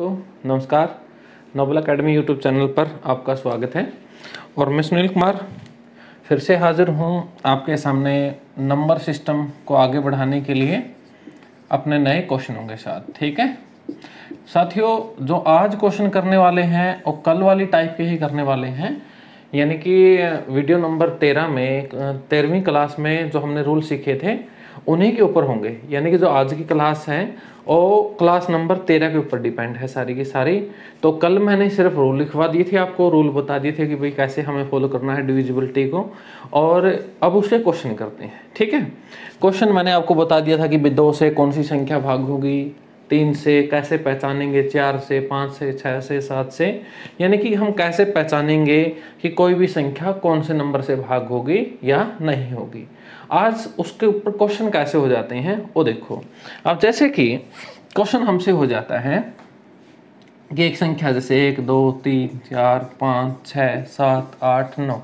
दोस्तों नमस्कार। Nobel academy YouTube channel पर आपका स्वागत है और मैं सुनील कुमार फिर से हाजिर हूँ आपके सामने नंबर सिस्टम को आगे बढ़ाने के लिए अपने नए क्वेश्चनों के साथ। ठीक है साथियों, जो आज क्वेश्चन करने वाले हैं वो कल वाली टाइप के ही करने वाले हैं, यानी कि वीडियो नंबर 13 में 13वीं क्लास में जो हमने रूल सीखे थे उन्हीं के ऊपर होंगे। यानी कि जो आज की क्लास है वो क्लास नंबर 13 के ऊपर डिपेंड है सारी की सारी। तो कल मैंने सिर्फ रूल लिखवा दिए थे, आपको रूल बता दिए थे कि भाई कैसे हमें फॉलो करना है डिविजिबिलिटी को, और अब उसके क्वेश्चन करते हैं। ठीक है, क्वेश्चन मैंने आपको बता दिया था कि 2 से कौन सी संख्या भाग होगी, 3 से कैसे पहचानेंगे, 4 से, 5 से, 6 से, 7 से, यानी कि हम कैसे पहचानेंगे कि कोई भी संख्या कौन से नंबर से भाग होगी या नहीं होगी। आज उसके ऊपर क्वेश्चन कैसे हो जाते हैं वो देखो। अब जैसे कि क्वेश्चन हमसे हो जाता है कि एक संख्या जैसे 1 2 3 4 5 6 7 8 9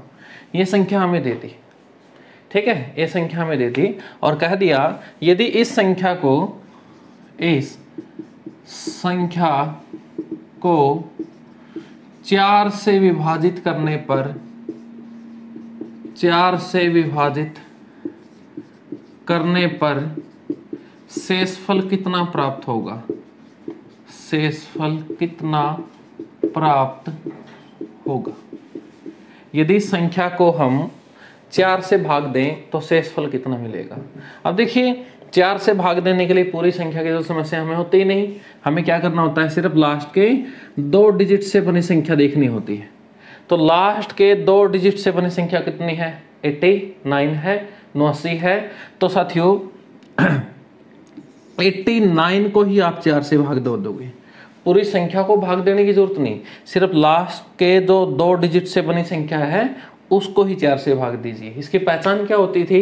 ये संख्या हमें दे दी। ठीक है, ये संख्या हमें दे दी और कह दिया यदि इस संख्या को 4 से विभाजित करने पर 4 से विभाजित करने पर शेषफल कितना प्राप्त होगा, शेषफल कितना प्राप्त होगा। यदि संख्या को हम 4 से भाग दें तो शेषफल कितना मिलेगा। अब देखिए 4 से भाग देने के लिए पूरी संख्या की जो समस्या हमें होती ही नहीं, हमें क्या करना होता है, सिर्फ लास्ट के 2 डिजिट से बनी संख्या देखनी होती है। तो लास्ट के 2 डिजिट से बनी संख्या कितनी है, 89 है, 89 है। तो साथियों 89 को ही आप 4 से भाग दोगे, पूरी संख्या को भाग देने की जरूरत नहीं, सिर्फ लास्ट के जो 2 डिजिट से बनी संख्या है उसको ही 4 से भाग दीजिए। इसकी पहचान क्या होती थी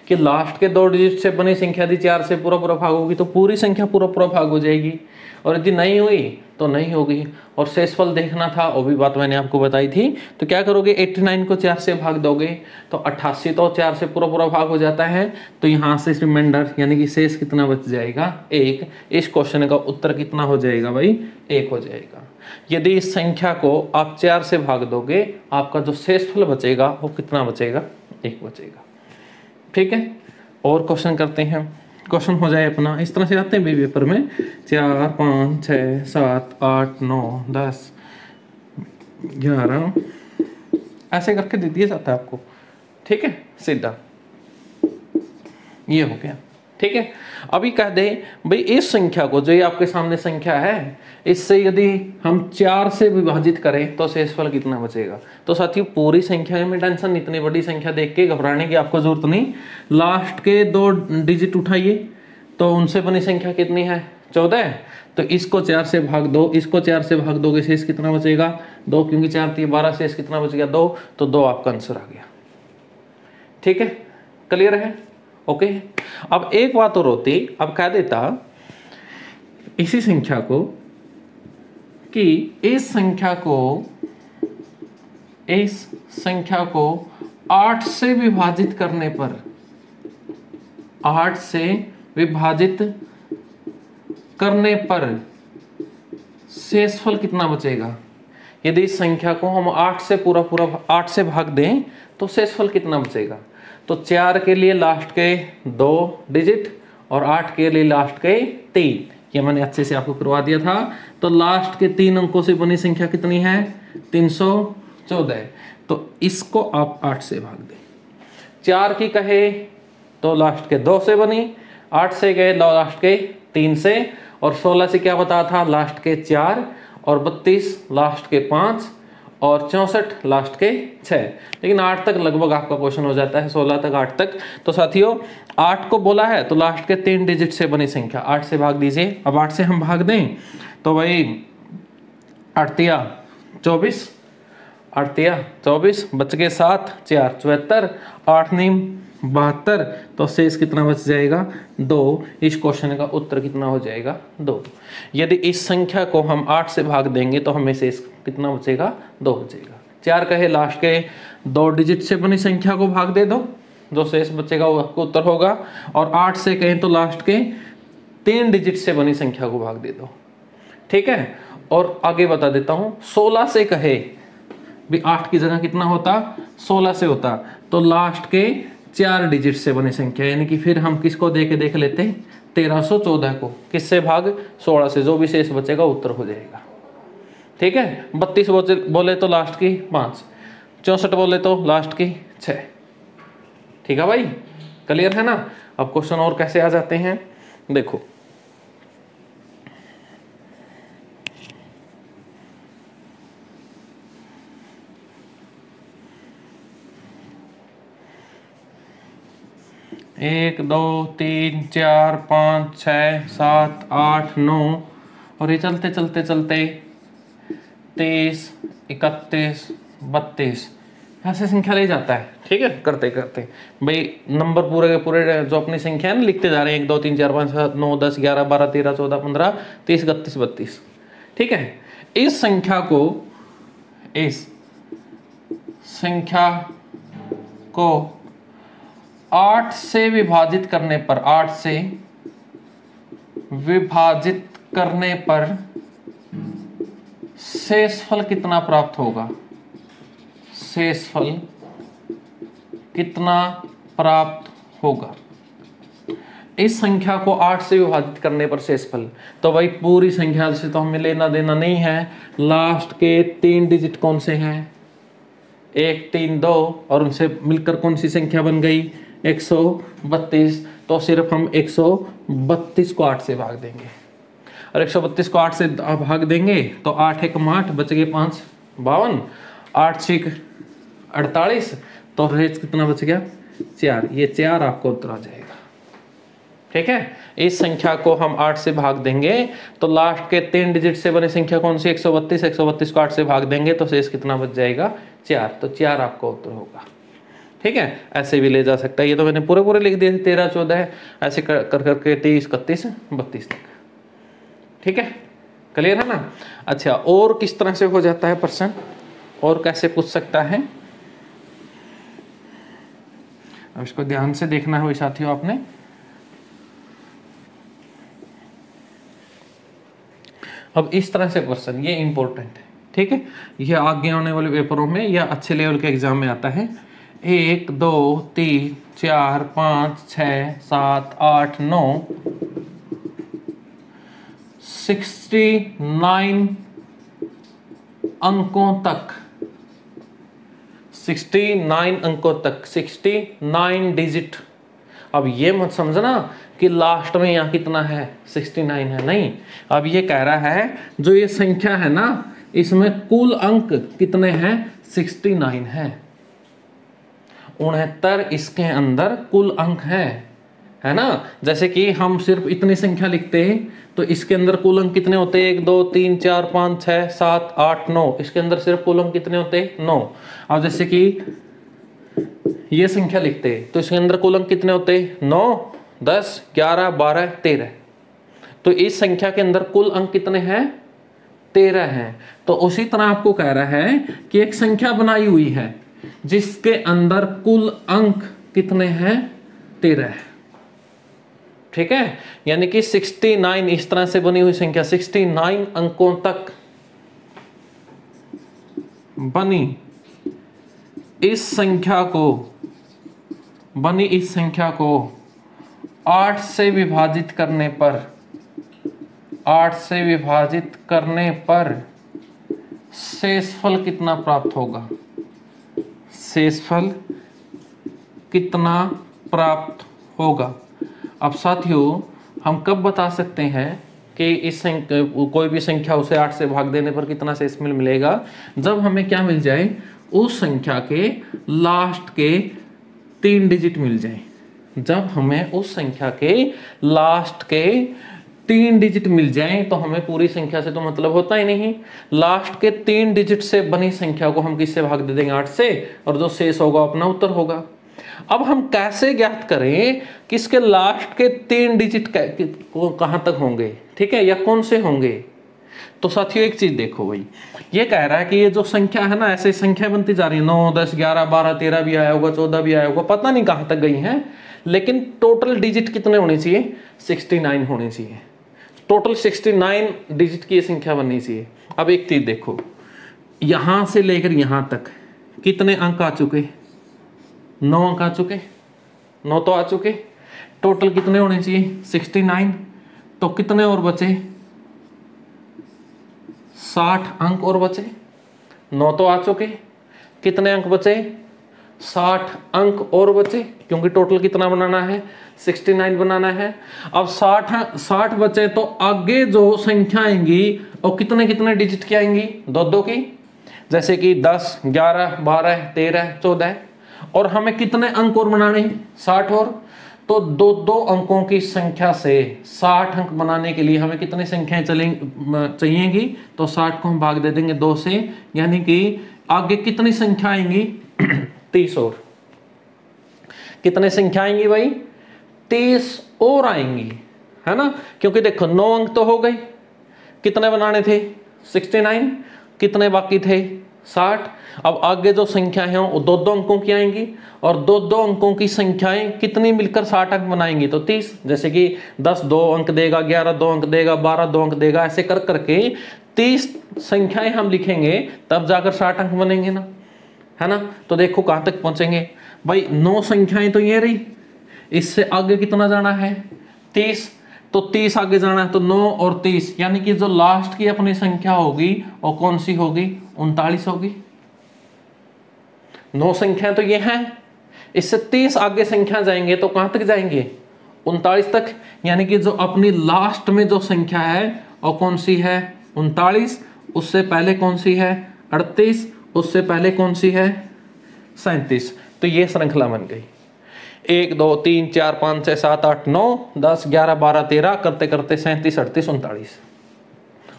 कि लास्ट के 2 डिजिट से बनी संख्या यदि 4 से पूरा भाग होगी तो पूरी संख्या पूरा भाग हो जाएगी, और यदि नहीं हुई तो नहीं होगी। और शेषफल देखना था, वो भी बात मैंने आपको बताई थी। तो क्या करोगे, 89 को 4 से भाग दोगे तो 88 तो 4 से पूरा भाग हो जाता है। तो यहाँ से रिमाइंडर यानी कि शेष कितना बच जाएगा, 1। इस क्वेश्चन का उत्तर कितना हो जाएगा भाई, 1 हो जाएगा। यदि इस संख्या को आप 4 से भाग दोगे आपका जो शेषफल बचेगा वो कितना बचेगा, 1 बचेगा। ठीक है, और क्वेश्चन करते हैं। क्वेश्चन हो जाए अपना इस तरह से आते हैं पेपर में 4 5 6 7 8 9 10 11 ऐसे करके दे दिया जाता है आपको। ठीक है, सीधा ये हो गया। ठीक है, अभी कह दे भाई इस संख्या को, जो ये आपके सामने संख्या है, इससे यदि हम 4 से विभाजित करें तो शेषफल कितना बचेगा। तो साथियों पूरी संख्या में टेंशन, इतनी बड़ी संख्या देख के घबराने की आपको जरूरत नहीं। लास्ट के 2 डिजिट उठाइए तो उनसे बनी संख्या कितनी है, 14। तो इसको 4 से भाग दो, इसको 4 से भाग दोगे, शेष कितना बचेगा, 2, क्योंकि 4 3 12, शेष कितना बचेगा, 2। तो 2 आपका आंसर आ गया। ठीक है, क्लियर है, ओके। अब एक बात और होती, अब कह देता इसी संख्या को कि इस संख्या को 8 से विभाजित करने पर 8 से विभाजित करने पर शेषफल कितना बचेगा। यदि इस संख्या को हम 8 से पूरा 8 से भाग दें तो शेषफल कितना बचेगा। तो 4 के लिए लास्ट के 2 डिजिट और 8 के लिए लास्ट के 3, ये मैंने अच्छे से आपको करवा दिया था। तो लास्ट के 3 अंकों से बनी संख्या कितनी है, 314। तो इसको आप 8 से भाग दें। 4 की कहे तो लास्ट के 2 से बनी, 8 से गए लास्ट के 3 से, और 16 से क्या बता था, लास्ट के 4, और 32 लास्ट के 5, और 64 लास्ट के 6। लेकिन 8 तक लगभग आपका क्वेश्चन हो जाता है, 16 तक 8 तक। तो साथियों 8 को बोला है तो लास्ट के 3 डिजिट से बनी संख्या 8 से भाग दीजिए। अब 8 से हम भाग दें तो भाई 8 तिया 24, 8 तिया 24, बच गए 7, 4 74, 8 9 72। तो शेष कितना बच जाएगा, 2। इस क्वेश्चन का उत्तर कितना हो जाएगा, 2। यदि इस संख्या को हम 8 से भाग देंगे तो हमें शेष कितना बचेगा, 2 बचेगा। 4 कहे लास्ट के 2 डिजिट से बनी संख्या को भाग दे दो, जो शेष बचेगा वो आपको उत्तर होगा। और 8 से कहें तो लास्ट के 3 डिजिट से बनी संख्या को भाग दे दो। ठीक है, और आगे बता देता हूं, 16 से कहे भी 8 की जगह कितना होता, 16 से होता, तो लास्ट के 4 डिजिट से बने संख्या, यानी कि फिर हम किसको दे के देख लेते हैं, 1314 को किससे भाग, 16 से, जो भी शेष बचेगा उत्तर हो जाएगा। ठीक है, 32 बोले तो लास्ट की 5, 64 बोले तो लास्ट की 6। ठीक है भाई, क्लियर है ना। अब क्वेश्चन और कैसे आ जाते हैं, देखो एक, दो, 3, 4, 5, 6, 7, 8, 9 और ये चलते चलते चलते 23, 31, 32 ऐसे संख्या ले जाता है। ठीक है, करते करते भाई नंबर पूरे के पूरे जो अपनी संख्या है ना लिखते जा रहे हैं, 1, 2, 3, 4, 5, 7, 9, 10, 11, 12, 13, 14, 15, 30, 31, 32। ठीक है, इस संख्या को 8 से विभाजित करने पर, 8 से विभाजित करने पर शेषफल कितना प्राप्त होगा, शेषफल कितना प्राप्त होगा। इस संख्या को 8 से विभाजित करने पर शेषफल, तो भाई पूरी संख्या से तो हमें लेना देना नहीं है, लास्ट के 3 डिजिट कौन से हैं, 1, 3, 2 और उनसे मिलकर कौन सी संख्या बन गई, 132। तो सिर्फ हम 132 को 8 से भाग देंगे, और 132 को 8 से भाग देंगे तो 8 1 8 बच गए 5 52, 8 6 48, तो रेज कितना बच गया 4, ये 4 आपको उत्तर आ जाएगा। ठीक है, इस संख्या को हम 8 से भाग देंगे तो लास्ट के 3 डिजिट से बने संख्या कौन सी, 132, 132 को 8 से भाग देंगे तो शेष कितना बच जाएगा 4, तो 4 आपका उत्तर होगा। ठीक है, ऐसे भी ले जा सकता है, ये तो मैंने पूरे लिख दिए थे, 13 14 ऐसे कर करके 23 31 32 तक। ठीक है, क्लियर है ना। अच्छा, और किस तरह से हो जाता है प्रश्न, और कैसे पूछ सकता है, अब इसको ध्यान से देखना है साथियों आपने। अब इस तरह से क्वेश्चन, ये इंपॉर्टेंट है। ठीक है, ये आगे आने वाले पेपरों में या अच्छे लेवल के एग्जाम में आता है। 1 2 3 4 5 6 7 8 9 69 अंकों तक, 69 अंकों तक, 69 डिजिट। अब ये मत समझना कि लास्ट में यहाँ कितना है 69 है, नहीं। अब ये कह रहा है जो ये संख्या है ना, इसमें कुल अंक कितने हैं 69 है, 69 इसके अंदर कुल अंक है ना। जैसे कि हम सिर्फ इतनी संख्या लिखते हैं तो इसके अंदर कुल अंक कितने होते हैं, 1 2 3 4 5 6 7 8 9, इसके अंदर सिर्फ कुल अंक कितने होते हैं 9। अब जैसे कि ये संख्या लिखते हैं तो इसके अंदर कुल अंक कितने होते हैं 9 10 11 12 13, तो इस संख्या के अंदर कुल अंक कितने हैं 13 हैं। तो उसी तरह आपको कह रहा है कि एक संख्या बनाई हुई है जिसके अंदर कुल अंक कितने हैं 13 है। ठीक है, यानी कि 69 इस तरह से बनी हुई संख्या 69 अंकों तक बनी इस संख्या को 8 से विभाजित करने पर, 8 से विभाजित करने पर शेषफल कितना प्राप्त होगा, शेषफल कितना प्राप्त होगा। अब साथियों हम कब बता सकते हैं कि इस कोई भी संख्या उसे 8 से भाग देने पर कितना शेषफल मिलेगा, जब हमें क्या मिल जाए, उस संख्या के लास्ट के 3 डिजिट मिल जाए। जब हमें उस संख्या के लास्ट के 3 डिजिट मिल जाए तो हमें पूरी संख्या से तो मतलब होता ही नहीं। लास्ट के 3 डिजिट से बनी संख्या को हम किससे भाग दे देंगे 8 से, और जो शेष होगा अपना उत्तर होगा। अब हम कैसे ज्ञात करें कि इसके लास्ट के 3 डिजिट कहां तक होंगे, ठीक है, या कौन से होंगे। तो साथियों एक चीज देखो भाई, ये कह रहा है कि ये जो संख्या है ना, ऐसे संख्या बनती जा रही है, 9 10 11 12 13 भी आया होगा, 14 भी आया होगा, पता नहीं कहां तक गई है, लेकिन टोटल डिजिट कितने होने चाहिए 69 होने चाहिए। टोटल 69 डिजिट की ये संख्या बननी चाहिए। अब एक चीज देखो, यहां से लेकर यहां तक कितने अंक आ चुके? 9 अंक आ चुके, 9 तो आ चुके। टोटल कितने होने चाहिए? 69। तो कितने और बचे? 60 अंक और बचे। 9 तो आ चुके, कितने अंक बचे? 60 अंक और बचे, क्योंकि टोटल कितना बनाना है? 69 बनाना है। अब 60 बचे तो आगे जो संख्या आएंगी और कितने कितने डिजिट की आएंगी? 2-2 की। जैसे कि 10, 11, 12, 13, 14। और हमें कितने अंक और बनाने? 60 और। तो 2-2 अंकों की संख्या से 60 अंक बनाने के लिए हमें कितनी संख्याएं चाहिएगी? तो 60 को हम भाग दे देंगे 2 से, यानी कि आगे कितनी संख्या आएंगी? 30 और। कितने संख्या आएंगी भाई? 30 और आएंगी, है ना? क्योंकि देखो 9 अंक तो हो गए, कितने बनाने थे? 69। कितने बाकी थे? 60। अब आगे जो संख्या है वो 2-2 अंकों की आएंगी, और 2-2 अंकों की संख्याएं कितनी मिलकर 60 अंक बनाएंगी? तो 30। जैसे कि 10 2 अंक देगा, 11 2 अंक देगा, 12 2 अंक देगा, ऐसे कर करके 30 संख्याएं हम लिखेंगे, तब जाकर 60 अंक बनेंगे ना, है ना? तो देखो कहां तक पहुंचेंगे भाई। 9 संख्याएं तो ये रही, इससे आगे कितना जाना है? 30। तो 30 आगे जाना है, तो 9 और 30, यानी कि जो लास्ट की अपनी संख्या होगी वो कौन सी होगी? 39 होगी। 9 संख्याएं तो ये हैं, इससे 30 आगे संख्या जाएंगे तो कहां तक जाएंगे? 39 तक। यानी कि जो अपनी लास्ट में जो संख्या है वो कौन सी है? 39। उससे पहले कौन सी है? 38। उससे पहले कौन सी है? 37। तो ये श्रृंखला बन गई। 1 2 3 4 5 6 7 8 9 10 11 12 13 करते करते 37 38 39।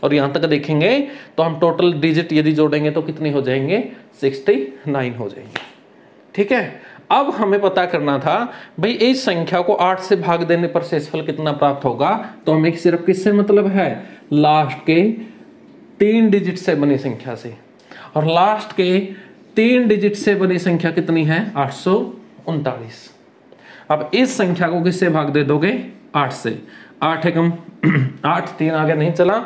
और यहां तक देखेंगे तो हम टोटल डिजिट यदि जोड़ेंगे तो कितनी हो जाएंगे? 69 हो जाएंगे। ठीक है। अब हमें पता करना था भाई इस संख्या को 8 से भाग देने पर शेषफल कितना प्राप्त होगा। तो हमें सिर्फ किससे मतलब है? लास्ट के 3 डिजिट से बनी संख्या से। और लास्ट के 3 डिजिट से बनी संख्या कितनी है? 839। अब इस संख्या को किससे भाग दे दोगे? 8 से। 8 एकम 8 3 आगे नहीं चला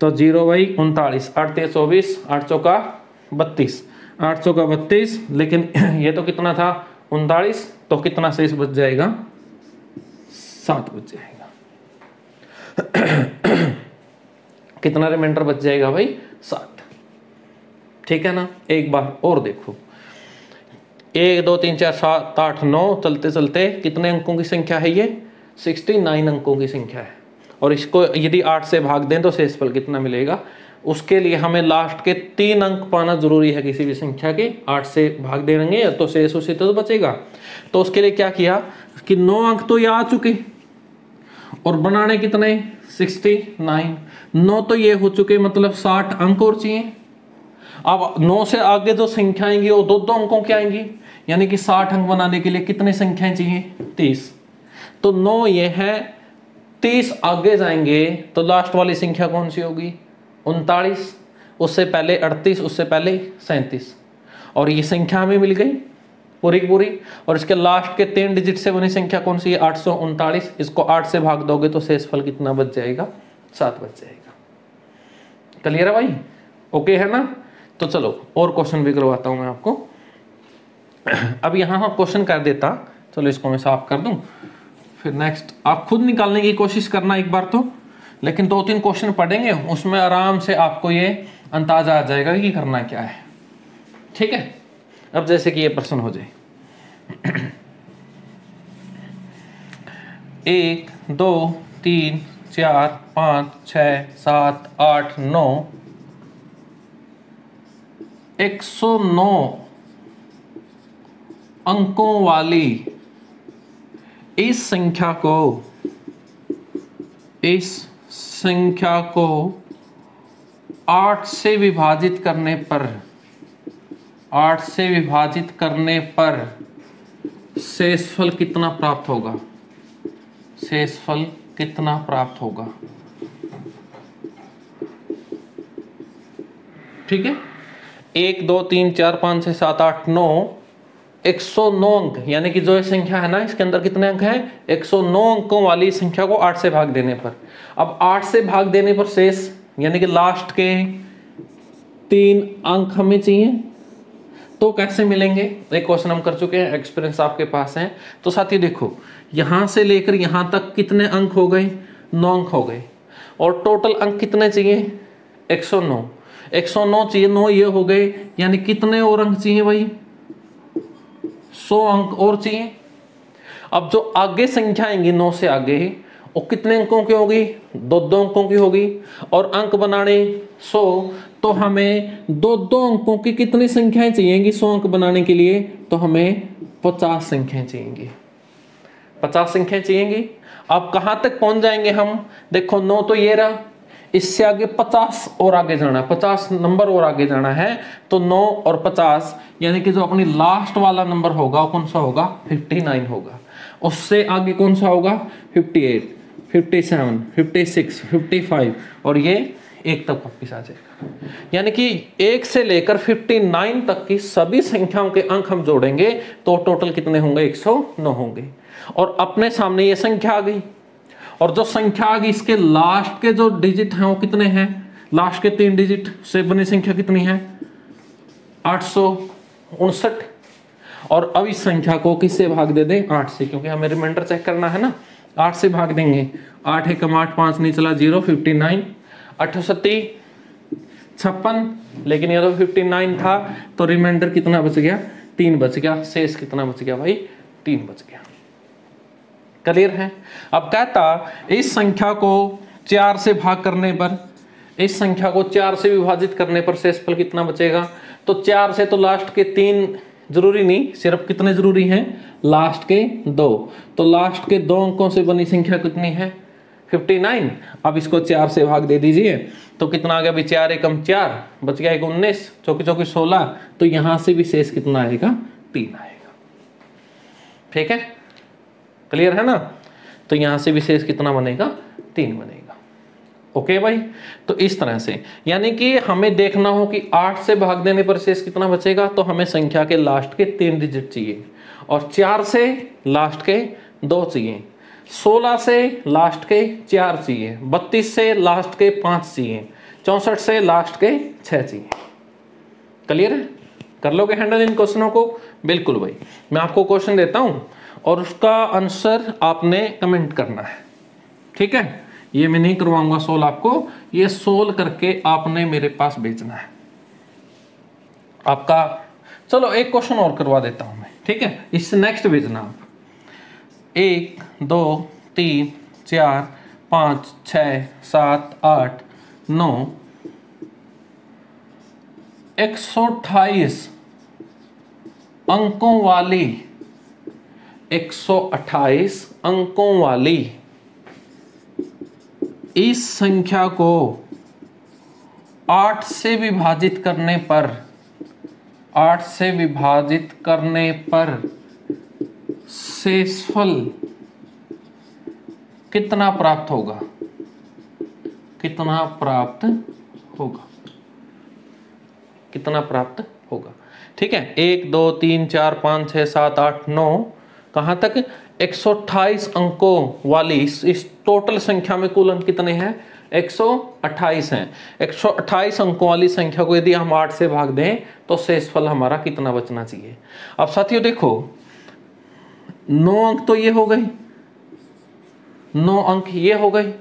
तो 0 बाई 39। 8 3 24, 8 चौका 32, 8 चौका 32। लेकिन ये तो कितना था? 39। तो कितना शेष बच जाएगा? 7 बच जाएगा। कितना रिमाइंडर बच जाएगा भाई? 7। ठीक है ना? एक बार और देखो, 1 2 3 4 7 8 9 चलते चलते कितने अंकों की संख्या है ये? 69 अंकों की संख्या है। और इसको यदि 8 से भाग दें तो शेषफल कितना मिलेगा? उसके लिए हमें लास्ट के 3 अंक पाना जरूरी है किसी भी संख्या के। 8 से भाग देंगे तो शेष उसी तो बचेगा। तो उसके लिए क्या किया कि 9 अंक तो ये आ चुके और बनाने कितने? 69। 9 तो ये हो चुके, मतलब 60 अंक और चाहिए। अब 9 से आगे जो संख्या आएंगी वो 2-2 अंकों की आएंगी, यानी कि 60 अंक बनाने के लिए कितने संख्याएं चाहिए? 30। तो 9 ये है, 30 आगे जाएंगे तो लास्ट वाली संख्या कौन सी होगी? 39। उससे पहले 38, उससे पहले 37। और ये संख्या हमें मिल गई पूरी की पूरी। और इसके लास्ट के 3 डिजिट से बनी संख्या कौन सी है? 839। इसको 8 से भाग दोगे तो शेषफल कितना बच जाएगा? 7 बच जाएगा। क्लियर है भाई? ओके है ना? तो चलो और क्वेश्चन भी करवाता हूं मैं आपको। अब यहां क्वेश्चन कर देता, चलो इसको मैं साफ कर दूं, फिर नेक्स्ट आप खुद निकालने की कोशिश करना एक बार तो। लेकिन 2-3 क्वेश्चन पढ़ेंगे, उसमें आराम से आपको ये अंदाजा आ जाएगा कि करना क्या है। ठीक है। अब जैसे कि ये प्रश्न हो जाए 1 2 3 4 5 6 7 8 9 109 अंकों वाली इस संख्या को 8 से विभाजित करने पर शेषफल कितना प्राप्त होगा? शेषफल कितना प्राप्त होगा? ठीक है। 1 2 3 4 5 6 7 8 9 109 अंक, यानी कि जो ये संख्या है ना इसके अंदर कितने अंक हैं, 109 अंकों वाली संख्या को 8 से भाग देने पर, अब 8 से भाग देने पर शेष यानी कि लास्ट के 3 अंक हमें चाहिए, तो कैसे मिलेंगे। एक क्वेश्चन हम कर चुके हैं, एक्सपीरियंस आपके पास है। तो साथी देखो यहां से लेकर यहां तक कितने अंक हो गए, 9 अंक हो गए, और टोटल अंक कितने चाहिए, 109। 109 चाहिए, 9 ये हो गए, यानी कितने और अंक चाहिए भाई, 100 अंक और चाहिए। अब जो आगे संख्या आएंगी 9 से आगे, वो कितने अंकों की होगी, 2-2 अंकों की होगी, और अंक बनाने 100, तो हमें 2-2 अंकों की कितनी संख्याएं चाहिएंगी 100 अंक बनाने के लिए, तो हमें 50 संख्याएं चाहिएंगी, 50 संख्याएं चाहिएंगी। अब कहां तक पहुंच जाएंगे हम, देखो 9 तो ये रहा, इससे आगे 50 और आगे जाना है, 50 नंबर और आगे जाना है, तो 9 और 50 यानी कि जो अपनी लास्ट वाला नंबर होगा वो कौन सा होगा, 59 होगा। उससे आगे कौन सा होगा, 58, 57, 56, 55, और ये 1 तक वापिस आ जाएगा। यानी कि 1 से लेकर 59 तक की सभी संख्याओं के अंक हम जोड़ेंगे तो टोटल कितने होंगे, 109 होंगे। और अपने सामने ये संख्या आ गई, और जो संख्या आ गई इसके लास्ट के जो डिजिट हैं वो कितने हैं, लास्ट के 3 डिजिट से बनी संख्या कितनी है, 859। और अब इस संख्या को किससे भाग दे दें, 8 से, क्योंकि हमें रिमाइंडर चेक करना है ना, 8 से भाग देंगे, 8 एकम 8, 5 नहीं चला 0, 59, 8 56, लेकिन ये तो 59 था, तो रिमाइंडर कितना बच गया, 3 बच गया, शेष कितना बच गया भाई, 3 बच गया। क्लियर है। अब कहता इस संख्या को 4 से भाग करने पर, इस संख्या को 4 से विभाजित करने पर शेषफल कितना बचेगा, तो 4 से तो लास्ट के 3 जरूरी नहीं, सिर्फ कितने जरूरी हैं, लास्ट के 2, तो लास्ट के 2 अंकों से बनी संख्या कितनी है, 59। अब इसको 4 से भाग दे दीजिए तो कितना आ गया भाई, 4 एकम 4 बच गया, 19, चौकी चौकी 16, तो यहां से भी शेष कितना आएगा, 3 आएगा। ठीक है, क्लियर है ना। तो यहां से भी शेष कितना बनेगा, 3 बनेगा। ओके भाई, तो इस तरह से यानी कि हमें देखना हो कि 8 से भाग देने पर शेष कितना बचेगा, तो हमें संख्या के लास्ट के 3 डिजिट चाहिए, और 4 से लास्ट के 2 चाहिए, 16 से लास्ट के 4 चाहिए, 32 से लास्ट के 5 चाहिए, 64 से लास्ट के 6 चाहिए। क्लियर है, कर लोगे हैंडल इन क्वेश्चनों को। बिल्कुल भाई, मैं आपको क्वेश्चन देता हूं और उसका आंसर आपने कमेंट करना है। ठीक है, ये मैं नहीं करवाऊंगा सोल्व आपको, ये सोल्व करके आपने मेरे पास भेजना है आपका। चलो एक क्वेश्चन और करवा देता हूं मैं, ठीक है, इससे नेक्स्ट भेजना आप। 1 2 3 4 5 6 7 8 9 128 अंकों वाली 128 अंकों वाली इस संख्या को 8 से विभाजित करने पर, 8 से विभाजित करने पर शेषफल कितना प्राप्त होगा, कितना प्राप्त होगा, कितना प्राप्त होगा। ठीक है, 1 2 3 4 5 6 7 8 9 कहां तक, 128 अंकों वाली इस टोटल संख्या में कुल अंक कितने हैं, 128 हैं। 128 अंकों वाली संख्या को यदि हम 8 से भाग दें तो शेषफल हमारा कितना बचना चाहिए। अब साथियों देखो 9 अंक तो ये हो गए, 9 अंक ये हो गए,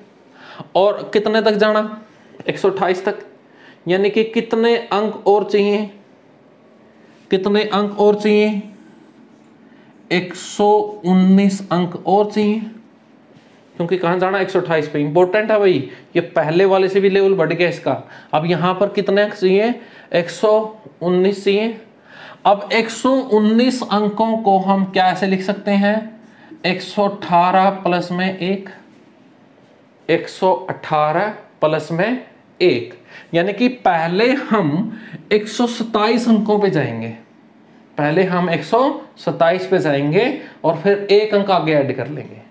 और कितने तक जाना, 128 तक, यानी कि कितने अंक और चाहिए, कितने अंक और चाहिए, 119 अंक और चाहिए, क्योंकि कहां जाना, 128 पे। इंपॉर्टेंट है भाई, ये पहले वाले से भी लेवल बढ़ गया इसका। अब यहां पर कितने अंक चाहिए, 119 चाहिए। अब 119 अंकों को हम क्या ऐसे लिख सकते हैं, 118 प्लस में 1, 118 प्लस में 1, यानी कि पहले हम 127 अंकों पे जाएंगे, पहले हम 127 पे जाएंगे और फिर 1 अंक आगे ऐड कर लेंगे।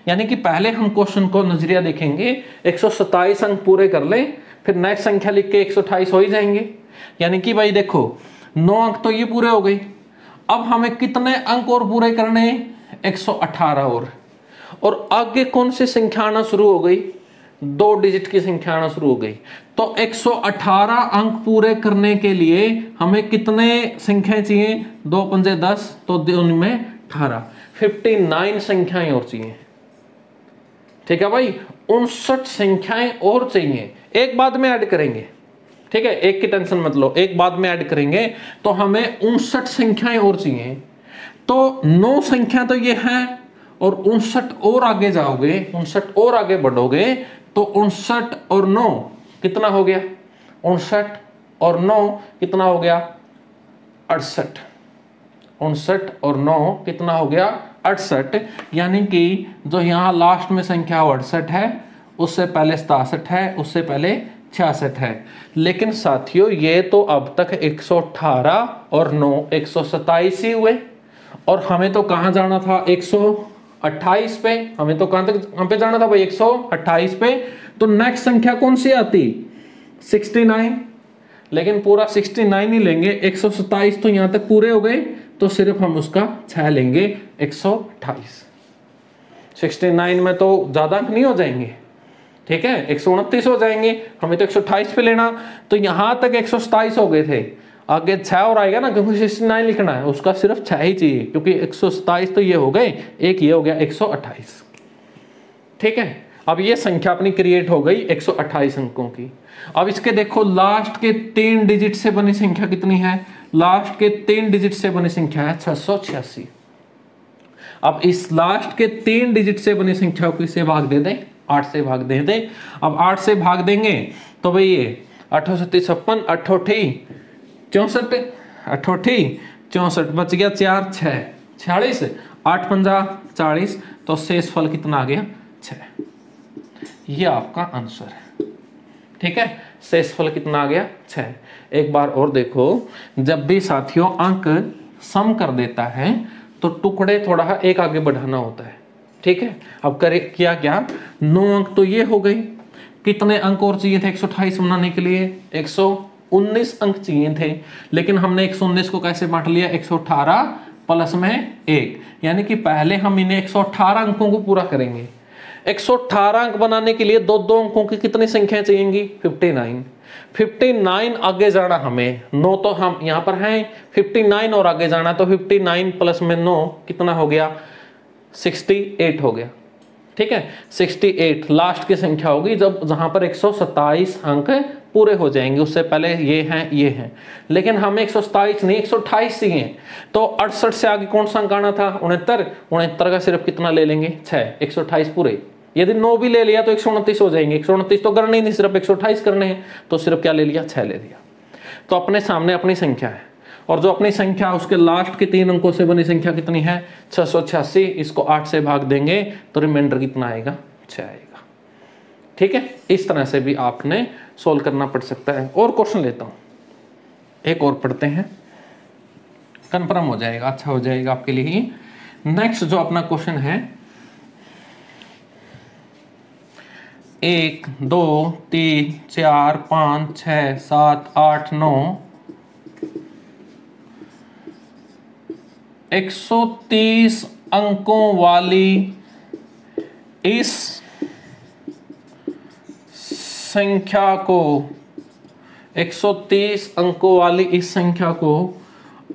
यानी कि पहले हम क्वेश्चन को नजरिया देखेंगे, 127 अंक पूरे कर लें, फिर नेक्स्ट संख्या लिख के 128 हो ही जाएंगे। यानी कि भाई देखो 9 अंक तो ये पूरे हो गए, अब हमें कितने अंक और पूरे करने हैं? 118 और आगे कौन सी संख्या आना शुरू हो गई? 2 डिजिट की संख्या आना शुरू हो गई। तो 118 अंक पूरे करने के लिए हमें कितने संख्याएं चाहिए? 2 पंजे 10, तो 2 में 18, 59 संख्याएं और चाहिए। ठीक है भाई, 59 संख्याएं और चाहिए, एक बाद में ऐड करेंगे। ठीक है, एक की टेंशन मत लो, एक बाद में ऐड करेंगे। तो हमें 59 संख्याएं और चाहिए। तो 9 संख्या तो ये है, और 59 और आगे जाओगे, 59 और आगे बढ़ोगे तो 59 और 9 कितना हो गया? 59 और 9 कितना हो गया? 68। 59 और 9 कितना हो गया? 68। यानी कि जो यहाँ लास्ट में संख्या 68 है, उससे पहले 67 है, उससे पहले 66 है। लेकिन साथियों ये तो अब तक 118 और 9 127 ही हुए, और हमें तो कहाँ जाना था? 128 पे। हमें तो कहाँ पे जाना था भाई? 128 पे। तो नेक्स्ट संख्या कौन सी आती? 69। लेकिन पूरा 69 ही लेंगे, 127 तो यहाँ तक पूरे हो गए, तो सिर्फ हम उसका 6 लेंगे, 128। 69 में तो ज्यादा अंक नहीं हो जाएंगे, ठीक है, 129 हो जाएंगे, हमें तो 128 पे लेना। तो यहां तक 127 हो गए थे, आगे 6 और आएगा ना, क्योंकि 69 लिखना है, उसका सिर्फ 6 ही चाहिए, क्योंकि 127 तो ये हो गए, एक ये हो गया 128। ठीक है, अब ये संख्या अपनी क्रिएट हो गई 128 अंकों की। अब इसके देखो लास्ट के 3 डिजिट से बनी संख्या कितनी है? लास्ट के 3 डिजिट से बनी संख्या है 686। अब इस लास्ट के 3 डिजिट से बनी संख्या को इसे भाग दे दें, 8 से भाग दे दें। अब 8 से भाग देंगे तो भाई ये 8 7 56, 8 64, 8 64, बच गया 4 6 46, 8 पंजा 40, तो शेष फल कितना आ गया? 6। ये आपका आंसर है। ठीक है, शेष फल कितना आ गया? 6। एक बार और देखो, जब भी साथियों अंक सम कर देता है तो टुकड़े थोड़ा एक आगे बढ़ाना होता है। ठीक है, अब करे क्या 9 अंक तो ये हो गई, कितने अंक और चाहिए थे 128 बनाने के लिए? 119 अंक चाहिए थे, लेकिन हमने 119 को कैसे बांट लिया? 118 प्लस में 1, यानी कि पहले हम इन्हें 118 अंकों को पूरा करेंगे। 118 अंक बनाने के लिए 2 अंकों की कितनी संख्या चाहिएगी? 59। 59 आगे जाना हमें, 9 तो हम यहां पर हैं, 59 और आगे जाना, तो 59 प्लस में 9 कितना हो गया? 68 हो गया। ठीक है, 68 लास्ट की संख्या होगी जब जहां पर 127 अंक पूरे हो जाएंगे, उससे पहले ये हैं, लेकिन हमें 127 नहीं 128 चाहिए। तो 68 से आगे कौन सा अंक आना था? 69। 69 का सिर्फ कितना ले लेंगे? 6। 128 पूरे। यदि 9 भी ले लिया तो 129 हो जाएंगे। 129 तो करने ही नहीं, सिर्फ 128 करने हैं, तो सिर्फ क्या ले लिया? 6 ले लिया। तो अपने सामने अपनी संख्या है, और जो अपनी संख्या उसके लास्ट के 3 अंकों से बनी संख्या कितनी है? 686। इसको 8 से भाग देंगे तो रिमाइंडर कितना आएगा? 6 आएगा। ठीक है, इस तरह से भी आपने सोल्व करना पड़ सकता है। और क्वेश्चन लेता हूं, एक और पढ़ते हैं, कंफर्म हो जाएगा, अच्छा हो जाएगा आपके लिए ही। नेक्स्ट जो अपना क्वेश्चन है, 1 2 3 4 5 6 7 8 9 130 अंकों वाली इस संख्या को 130 अंकों वाली इस संख्या को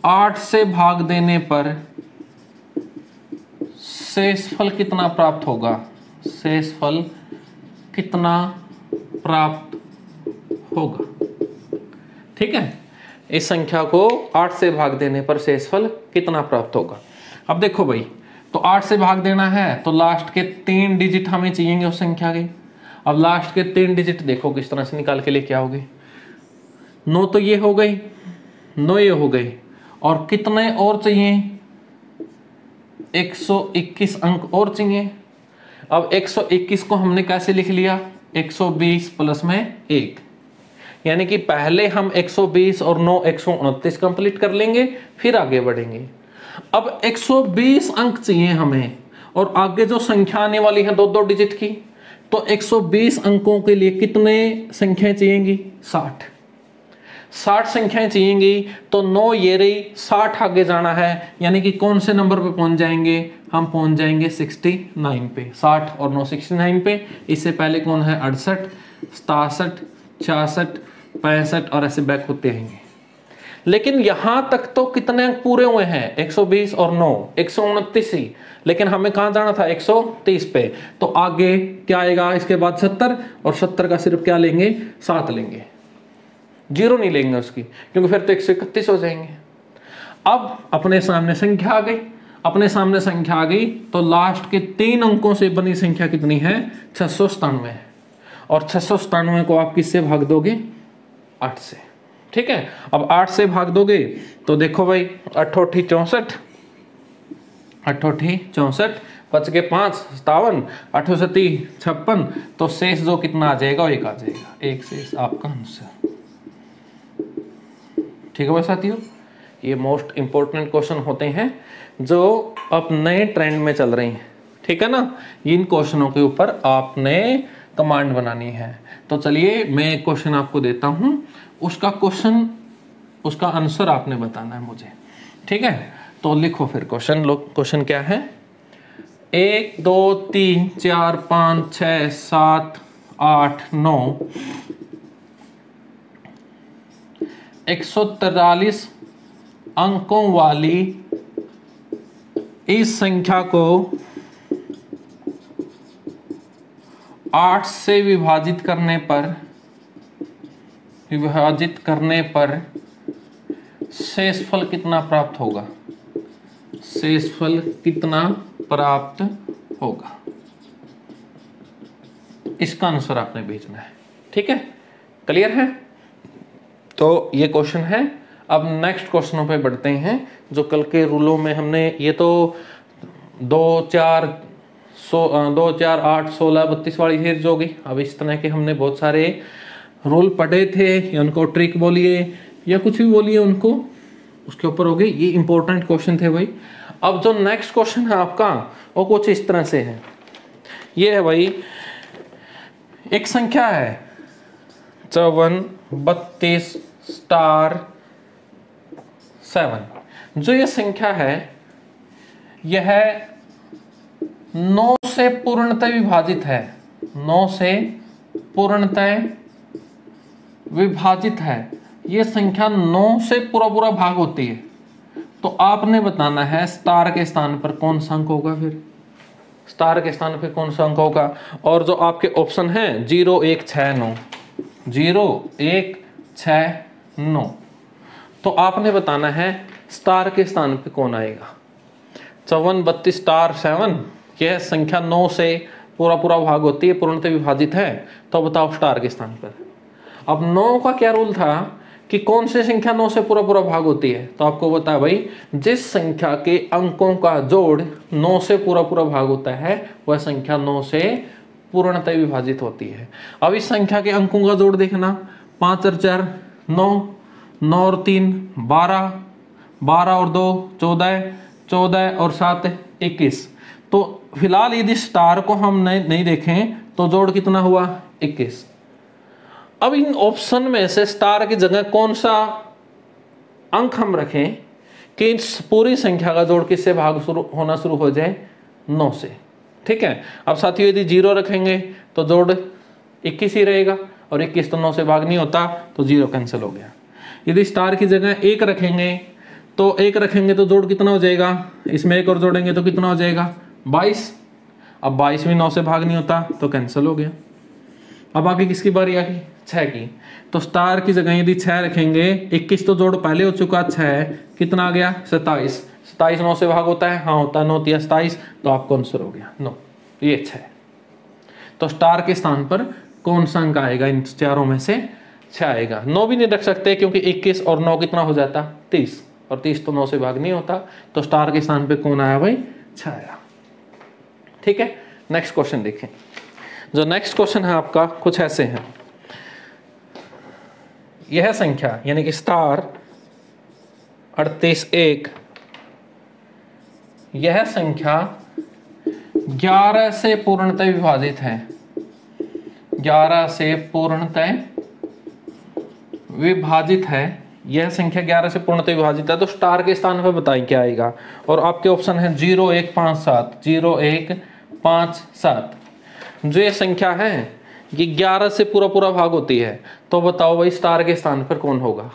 8 से भाग देने पर शेषफल कितना प्राप्त होगा? शेषफल कितना प्राप्त होगा? ठीक है, इस संख्या को 8 से भाग देने पर शेषफल कितना प्राप्त होगा? अब देखो भाई, तो 8 से भाग देना है तो लास्ट के 3 डिजिट हमें चाहिए उस संख्या के। अब लास्ट के 3 डिजिट देखो किस तरह से निकाल के लेके आओगे। 9 तो ये हो गई, 9 ये हो गई, और कितने और चाहिए? 121 अंक और चाहिए। अब 121 को हमने कैसे लिख लिया? 120 प्लस में 1, यानी कि पहले हम 120 और 9 129 कंप्लीट कर लेंगे, फिर आगे बढ़ेंगे। अब 120 अंक चाहिए हमें, और आगे जो संख्या आने वाली है 2 डिजिट की, तो 120 अंकों के लिए कितने संख्याएं चाहिएगी? 60। 60 संख्याएं चाहिएंगी तो 9 ये रही, 60 आगे जाना है, यानी कि कौन से नंबर पे पहुंच जाएंगे, हम पहुंच जाएंगे 69 पे। 60 और 9 69 पे। इससे पहले कौन है 68, 67, 66, 65 और ऐसे बैक होते रहेंगे। लेकिन यहां तक तो कितने अंक पूरे हुए हैं, 120 और 9 129 ही, लेकिन हमें कहां जाना था 130 पे। तो आगे क्या आएगा इसके बाद 70, और 70 का सिर्फ क्या लेंगे 7 लेंगे, जीरो नहीं लेंगे उसकी, क्योंकि फिर तो 131 हो जाएंगे। अब अपने सामने संख्या आ गई, अपने सामने संख्या आ गई तो लास्ट के 3 अंकों से बनी संख्या कितनी है 697 है, और 697 को आप किससे भाग दोगे 8 से। ठीक है, अब 8 से भाग दोगे तो देखो भाई 8 64, 64 बच के 5 57, 8 56, तो शेष जो कितना आ जाएगा 1 आ जाएगा, 1 शेष आपका आंसर। ठीक है भाई साथियों, ये मोस्ट इंपॉर्टेंट क्वेश्चन होते हैं जो अब नए ट्रेंड में चल रही हैं। ठीक है ना, इन क्वेश्चनों के ऊपर आपने कमांड बनानी है। तो चलिए मैं एक क्वेश्चन आपको देता हूं, उसका आंसर आपने बताना है मुझे। ठीक है, तो लिखो फिर क्वेश्चन। क्वेश्चन क्या है, 1 2 3 4 5 6 7 8 9 143 अंकों वाली इस संख्या को 8 से विभाजित करने पर शेषफल कितना प्राप्त होगा, शेषफल कितना प्राप्त होगा, इसका आंसर आपने भेजना है। ठीक है, क्लियर है? तो ये क्वेश्चन है। अब नेक्स्ट क्वेश्चनों पे बढ़ते हैं जो कल के रूलों में हमने, ये तो 2 4 8 16 32 वाली सीरीज हो गई। अब इस तरह के हमने बहुत सारे रूल पढ़े थे, या उनको ट्रिक बोलिए या कुछ भी बोलिए, उनको उसके ऊपर हो गई। ये इंपॉर्टेंट क्वेश्चन थे भाई। अब जो नेक्स्ट क्वेश्चन है आपका वो कुछ इस तरह से है। ये है भाई, एक संख्या है 54 32 स्टार 7। जो ये संख्या है यह 9 से पूर्णतः विभाजित है, 9 से पूर्णतः विभाजित है। ये संख्या 9 से पूरा भाग होती है। तो आपने बताना है स्टार के स्थान पर कौन सा अंक होगा, फिर स्टार के स्थान पर कौन सा अंक होगा। और जो आपके ऑप्शन है 0 1 6 9, 0 1 6 9, तो आपने बताना है स्टार के स्थान पे कौन आएगा। 54 32 स्टार 7, यह संख्या 9 से पूरा भाग होती है, पूर्णतः विभाजित है। तो बताओ स्टार के स्थान पर। अब 9 का क्या रूल था कि कौन सी संख्या 9 से पूरा भाग होती है। तो आपको बता भाई, जिस संख्या के अंकों का जोड़ 9 से पूरा भाग होता है वह संख्या 9 से पूर्णतः विभाजित होती है। अब इस संख्या के अंकों का जोड़ देखना, 5 और 4 9, 9 और 3 12, 12 और 2 14, 14 और 7 21। तो फिलहाल यदि स्टार को हम नहीं देखें तो जोड़ कितना हुआ 21। अब इन ऑप्शन में से स्टार की जगह कौन सा अंक हम रखें कि इस पूरी संख्या का जोड़ किससे भाग होना शुरू हो जाए 9 से। ठीक है, अब साथियों यदि 0 रखेंगे तो जोड़ 21 ही रहेगा, और 21 तो 9 से भाग नहीं होता, तो 0 कैंसिल हो गया। यदि स्टार की जगह 1 रखेंगे तो जोड़ कितना हो जाएगा, इसमें 1 और जोड़ेंगे तो कितना हो जाएगा 22। अब 22 भी 9 से भाग नहीं होता, तो कैंसिल हो गया। अब आगे किसकी बारी आ गई 6 की। तो स्टार की जगह यदि 6 रखेंगे, 21 तो जोड़ पहले हो चुका, 6 कितना आ गया 27। 27 9 से भाग होता है, हाँ होता है, 9 3 27, तो आपको आंसर हो गया 9, ये 6। तो स्टार के स्थान पर कौन सा अंक आएगा, इन चारों में से 6 आएगा। 9 भी नहीं रख सकते क्योंकि 21 और 9 कितना हो जाता 30, और 30 तो 9 से भाग नहीं होता। तो स्टार के स्थान पे कौन आया भाई 6 आया। ठीक है, नेक्स्ट क्वेश्चन देखें। जो नेक्स्ट क्वेश्चन है आपका कुछ ऐसे है, यह संख्या यानी कि स्टार 38 1, यह संख्या 11 से पूर्णतः विभाजित है, 11 से पूर्णतः विभाजित है, यह संख्या 11 से पूर्णतः विभाजित है, तो स्टार के स्थान पर बताएं क्या आएगा। और आपके ऑप्शन है 0 1 5 7, 0 1 5 7। जो ये संख्या है ये 11 से पूरा पूरा भाग होती है, तो बताओ भाई स्टार के स्थान पर कौन होगा।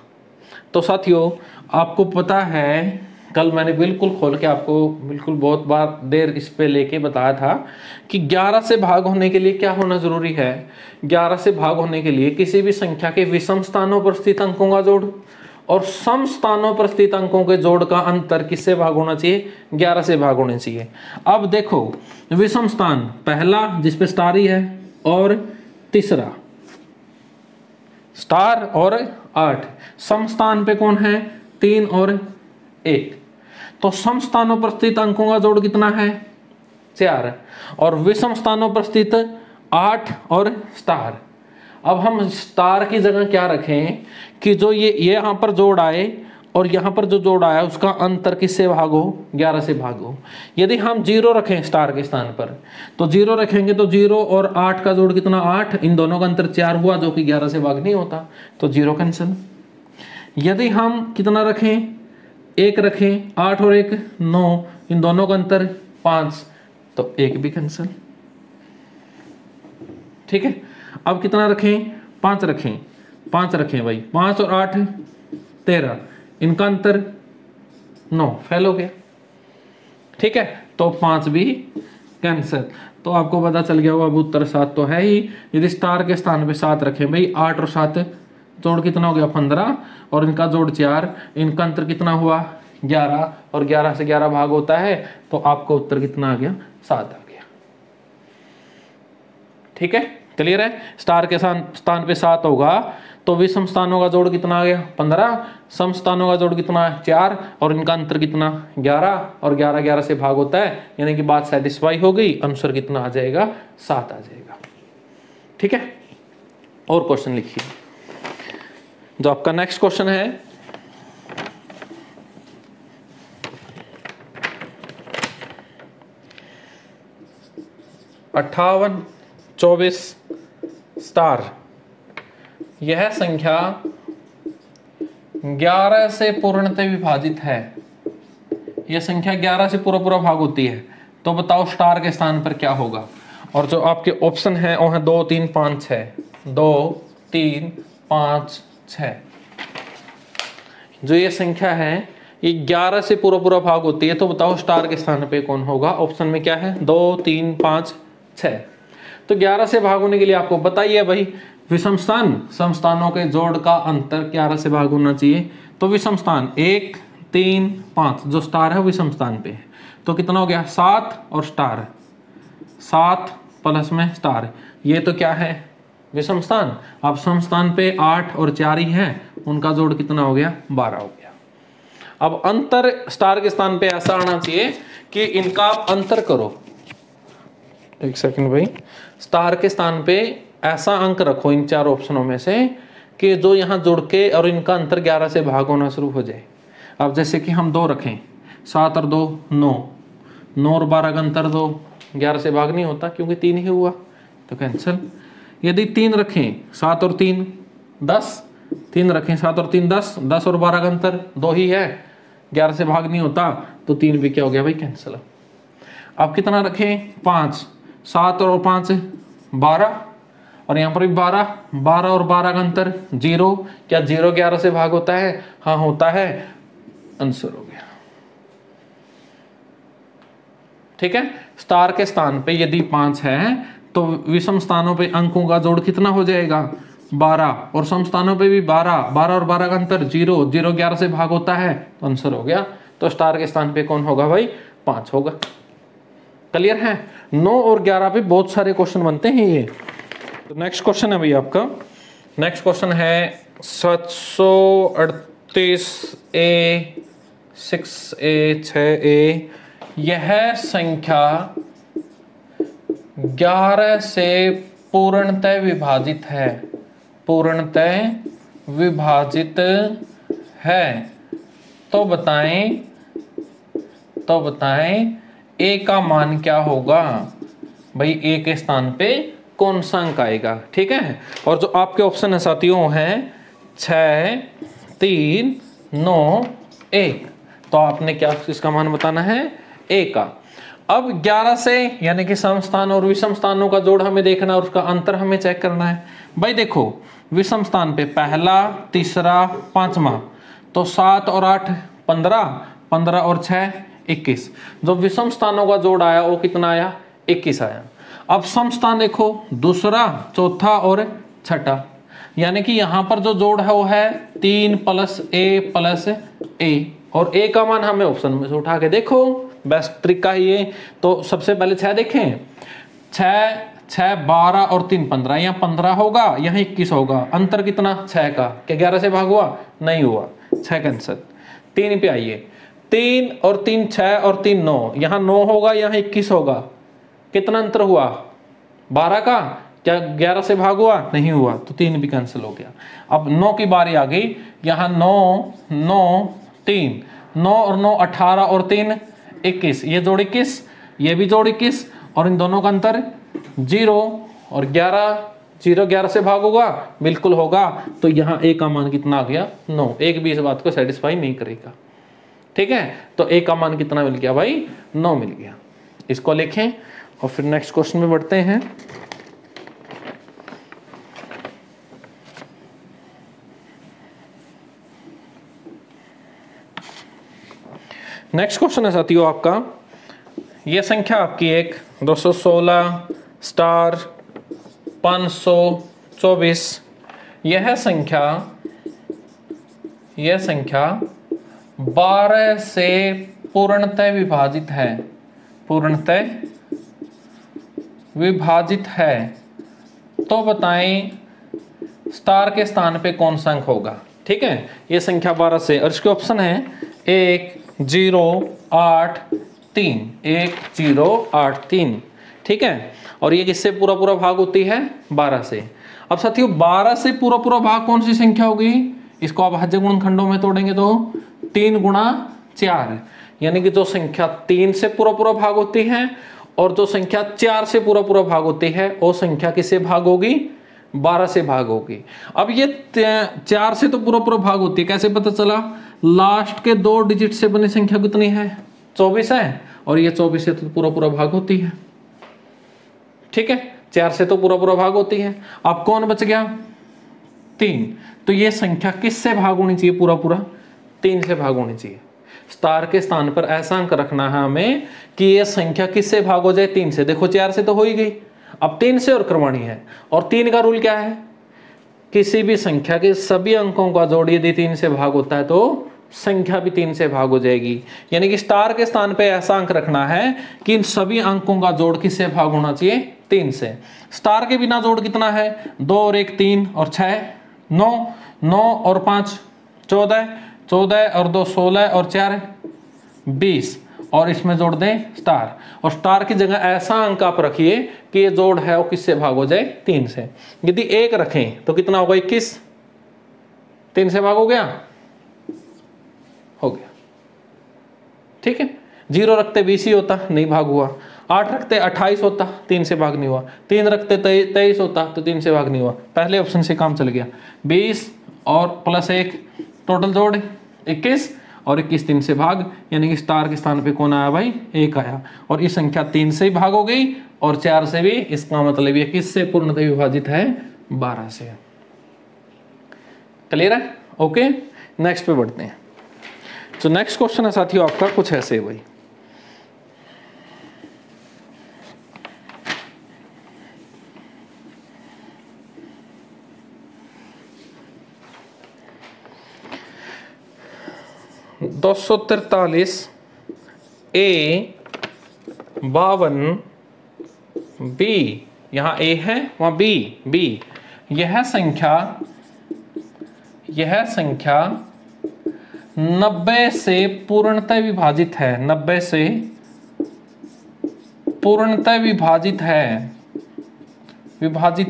तो साथियों आपको पता है, कल मैंने बिल्कुल खोल के आपको बिल्कुल बहुत बार देर इस पे लेके बताया था कि 11 से भाग होने के लिए क्या होना जरूरी है। 11 से भाग होने के लिए किसी भी संख्या के विषम स्थानों पर स्थित अंकों का जोड़ और सम स्थानों पर स्थित अंकों के जोड़ का अंतर किससे भाग होना चाहिए, 11 से भाग होने चाहिए। अब देखो विषम स्थान पहला जिसपे स्टार ही है, और तीसरा स्टार और 8। सम स्थान पे कौन है, 3 और 1। तो सम स्थानों पर स्थित अंकों का जोड़ कितना है, 4। और विषम स्थानों पर स्थित 8 और स्टार। अब हम स्टार की जगह क्या रखें कि जो ये यहां पर जोड़ आए और यहां पर जो जोड़ आया उसका अंतर किससे भागो, 11 से भागो। यदि हम 0 रखें स्टार के स्थान पर, तो 0 रखेंगे तो 0 और 8 का जोड़ कितना, 8। इन दोनों का अंतर 4 हुआ, जो कि 11 से भाग नहीं होता, तो 0 कैंसिल। यदि हम कितना रखें, 1 रखें, 8 और 1 9, इन दोनों का अंतर 5, तो 1 भी कैंसिल। ठीक है, अब कितना रखें, 5 रखें, 5 रखें भाई, 5 और 8 13, इनका अंतर 9, फेल हो गया। ठीक है, तो 5 भी कैंसिल। तो आपको पता चल गया होगा अब उत्तर 7 तो है ही। यदि स्टार के स्थान पे 7 रखें भाई, 8 और 7 जोड़ कितना हो गया, 15, और इनका जोड़ 4, इनका अंतर कितना हुआ, 11, और 11 से 11 भाग होता है, तो आपको उत्तर कितना आ गया, 7 आ गया। ठीक है, क्लियर है। स्टार के स्थान पे 7 होगा तो विषम स्थानों का जोड़ कितना आ गया, 15, सम स्थानों का जोड़ कितना है, 4, और इनका अंतर कितना, 11, और 11 11 से भाग होता है, यानी कि बात सेटिस्फाई हो गई। आंसर कितना आ जाएगा, 7 आ जाएगा। ठीक है, और क्वेश्चन लिखिए। जो आपका नेक्स्ट क्वेश्चन है, अट्ठावन 24 स्टार, यह संख्या 11 से पूर्णतः विभाजित है। यह संख्या 11 से पूरा पूरा भाग होती है, तो बताओ स्टार के स्थान पर क्या होगा। और जो आपके ऑप्शन है वो है 2 3 5 6, 2 3 5 6। जो ये संख्या है ये 11 से पूरा पूरा भाग होती है, तो बताओ स्टार के स्थान पे कौन होगा। ऑप्शन में क्या है, 2 3 5 6। तो 11 से भाग होने के लिए आपको बताइए भाई, विषम स्थान सम स्थानों के जोड़ का अंतर 11 से भाग होना चाहिए। तो विषम स्थान 1 3 5, जो स्टार है विषम स्थान पे है, तो कितना हो गया, 7 और स्टार, 7 प्लस में स्टार, ये तो क्या है, विषम स्थान। अब सम स्थान पे 8 और 4 ही है, उनका जोड़ कितना हो गया, 12 हो गया। अब अंतर स्टार के स्थान पे ऐसा आना चाहिए कि इनका आप अंतर करो। एक सेकंड भाई, स्टार के स्थान पे ऐसा अंक रखो इन 4 ऑप्शनों में से कि जो यहाँ जुड़ के और इनका अंतर 11 से भाग होना शुरू हो जाए। अब जैसे कि हम 2 रखें, 7 और 2 9, 9 और 12 का अंतर 2, 11 से भाग नहीं होता क्योंकि 3 ही हुआ, तो कैंसिल। यदि 3 रखें, 7 और 3 10, 3 रखें 7 और 3 10, 10 और 12 का अंतर 2 ही है, 11 से भाग नहीं होता, तो 3 भी क्या हो गया भाई, कैंसिल। अब कितना रखें, 5, 7 और 5 12, और यहाँ पर भी 12, 12 और 12 का अंतर 0। क्या 0 11 से भाग होता है, हाँ होता है, आंसर हो गया। ठीक है, स्टार के स्थान पे यदि 5 है तो विषम स्थानों पे अंकों का जोड़ कितना हो जाएगा, 12, और सम स्थानों पे भी 12, 12 और 12 का अंतर 0, 0 11 से भाग होता है, तो आंसर हो गया। तो स्टार के स्थान पे कौन होगा भाई, 5 होगा। क्लियर है। 9 और 11 पे बहुत सारे क्वेश्चन बनते हैं ये। तो नेक्स्ट क्वेश्चन है भाई आपका, नेक्स्ट क्वेश्चन है 738A 6A 6A। यह संख्या 11 से पूर्णतः विभाजित है, पूर्णतः विभाजित है, तो बताएं A का मान क्या होगा। भाई A के स्थान पे कौन सा अंक आएगा। ठीक है, और जो आपके ऑप्शन है साथियों है 6 3 9 1। तो आपने क्या इसका मान बताना है, a का। अब 11 से यानी कि सम स्थान और विषम स्थानों का जोड़ हमें देखना है और उसका अंतर हमें चेक करना है। भाई देखो विषम स्थान पे पहला, तीसरा, पांचवा, तो 7 और 8 15, 15 और 6 21। जो विषम स्थानों का जोड़ आया वो कितना आया, 21 आया। अब सम स्थान देखो, दूसरा, चौथा और छठा, यानी कि यहां पर जो जोड़ है वो है 3 + a और a का मान हमें ऑप्शन में से उठा के देखो, बेस्ट ट्रिक का ये। तो सबसे पहले 6 देखें, 6 12 और 3 15, यहाँ 15 होगा, यहाँ 21 होगा, अंतर कितना 6 का, क्या 11 से भाग हुआ, नहीं हुआ, 6 कैंसल। 3 पे आइए, 3 और 3 6 और 3 9, यहाँ 9 होगा, यहाँ 21 होगा, कितना अंतर हुआ 12 का, क्या 11 से भाग हुआ, नहीं हुआ, तो 3 भी कैंसिल हो गया। अब 9 की बारी आ गई, यहाँ 9 9 3, 9 और 9 18 और 3 21, ये जोड़ 21, ये भी जोड़ 21, और इन दोनों का अंतर 0 और 11, 0 11 से भाग होगा, बिल्कुल होगा, तो यहाँ a का मान कितना आ गया 9। एक भी इस बात को सेटिस्फाई नहीं करेगा, ठीक है। तो a का मान कितना मिल गया भाई, 9 मिल गया। इसको लिखें और फिर नेक्स्ट क्वेश्चन में बढ़ते हैं। नेक्स्ट क्वेश्चन है साथियों आपका, यह संख्या आपकी एक 216 स्टार 524, यह संख्या 12 से पूर्णतः विभाजित है, पूर्णतः विभाजित है, तो बताएं स्टार के स्थान पे कौन सा अंक होगा। ठीक है, ये संख्या 12 से, और इसके ऑप्शन है 1 0 8 3, 1 0 8 3, ठीक है। और ये किससे पूरा पूरा भाग होती है, 12 से। अब साथियों 12 से पूरा पूरा भाग कौन सी संख्या होगी, इसको आप भाज्य गुणनखंडों में तोड़ेंगे तो 3 × 4, यानी कि जो संख्या 3 से पूरा पूरा भाग होती है और जो संख्या 4 से पूरा पूरा भाग होती है वो संख्या किससे भाग होगी, 12 से भाग होगी। अब ये 4 से तो पूरा पूरा भाग होती है, कैसे पता चला, लास्ट के 2 डिजिट से बनी संख्या कितनी है, 24 है, और ये 24 से तो पूरा पूरा भाग होती है, ठीक है। 4 से तो पूरा पूरा भाग होती है। अब कौन बच गया, 3, तो ये संख्या किससे भाग होनी चाहिए, पूरा पूरा 3 से भाग होनी चाहिए। स्टार के स्थान पर ऐसा अंक रखना है हमें कि ये संख्या किससे भाग हो जाए, 3 से। देखो 4 से तो हो ही गई, अब 3 से और करवानी है, और 3 का रूल क्या है, किसी भी संख्या के सभी अंकों का जोड़ यदि 3 से भाग होता है तो संख्या भी 3 से भाग हो जाएगी। यानी कि स्टार के स्थान पे ऐसा अंक रखना है कि इन सभी अंकों का जोड़ किससे भाग होना चाहिए, 3 से। स्टार के बिना जोड़ कितना है, 2 और 1 3 और 6 9, 9 और 5 14, 14 और 2 16 और 4 20, और इसमें जोड़ दें स्टार, और स्टार की जगह ऐसा अंक आप रखिए कि ये जोड़ है वो किससे भाग हो जाए, 3 से। यदि 1 रखें तो कितना होगा, 21, 3 से भाग हो गया, हो गया, ठीक है। 0 रखते 20 ही होता, नहीं भाग हुआ। 8 रखते 28 होता, 3 से भाग नहीं हुआ। 3 रखते 23 होता, तो 3 से भाग नहीं हुआ, पहले ऑप्शन से काम चल गया। 20 और +1 टोटल जोड़ 21, और 21 3 से भाग, यानी कि स्टार के स्थान पे कौन आया भाई, 1 आया, और ये संख्या 3 से ही भाग हो गई और 4 से भी। इसका मतलब ये किससे पूर्णतः विभाजित है, 12 से। क्लियर है, ओके। नेक्स्ट पे बढ़ते हैं। तो नेक्स्ट क्वेश्चन है साथियों आपका कुछ ऐसे है भाई, $243 A 52 B, यहाँ A है वहाँ B, यह संख्या 90 से पूर्णतः विभाजित है, 90 से पूर्णतः विभाजित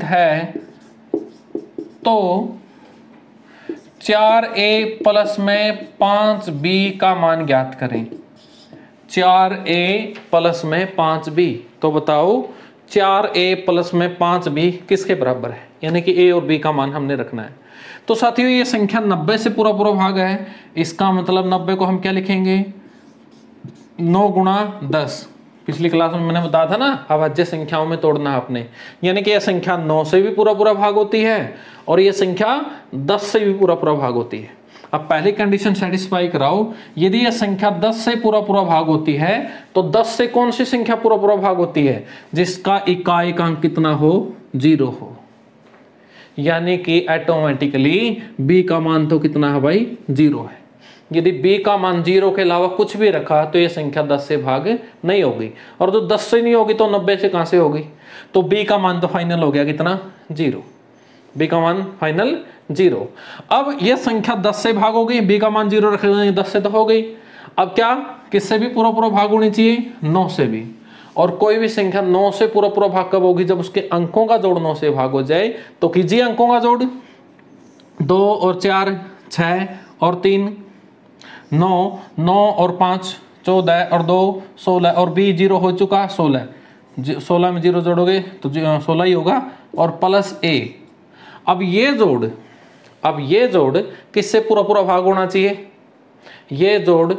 है, तो 4A प्लस में 5B का मान ज्ञात करें। 4A प्लस में 5B, तो बताओ 4A प्लस में 5B किसके बराबर है, यानी कि A और B का मान हमने रखना है। तो साथियों ये संख्या 90 से पूरा पूरा भाग है, इसका मतलब 90 को हम क्या लिखेंगे 9 गुणा 10। पिछली क्लास में मैंने बताया था ना अभाज्य संख्याओं में तोड़ना आपने, यानी कि यह संख्या 9 से भी पूरा पूरा भाग होती है और यह संख्या 10 से भी पूरा पूरा भाग होती है। अब पहली कंडीशन सेटिस्फाई कराओ, यदि यह संख्या 10 से पूरा पूरा भाग होती है तो 10 से कौन सी संख्या पूरा पूरा भाग होती है, जिसका इकाई अंक कितना हो 0 हो, यानी कि ऑटोमेटिकली b का मान तो कितना है भाई 0 है। यदि b का मान 0 के अलावा कुछ भी रखा तो यह संख्या 10 से भाग नहीं होगी, और तो 10 से नहीं होगी तो 90 से कहां से होगी, तो b का मान तो फाइनल हो गया कितना 0, b का मान फाइनल 0। अब यह संख्या 10 से भाग हो गई, b का मान 0 रखेंगे 10 से तो हो गई। अब क्या किससे भी पूरा पूरा भाग होनी चाहिए 9 से भी, और कोई भी संख्या 9 से पूरा पूरा भाग कब होगी, जब उसके अंकों का जोड़ 9 से भाग हो जाए। तो कीजिए अंकों का जोड़, 2 और 4 6 और 3 9, 9 और 5 14 और 2 16 और b 0 हो चुका 16, 16 में 0 जोड़ोगे तो 16 ही होगा और प्लस a। अब ये जोड़ किससे पूरा पूरा भाग होना चाहिए, ये जोड़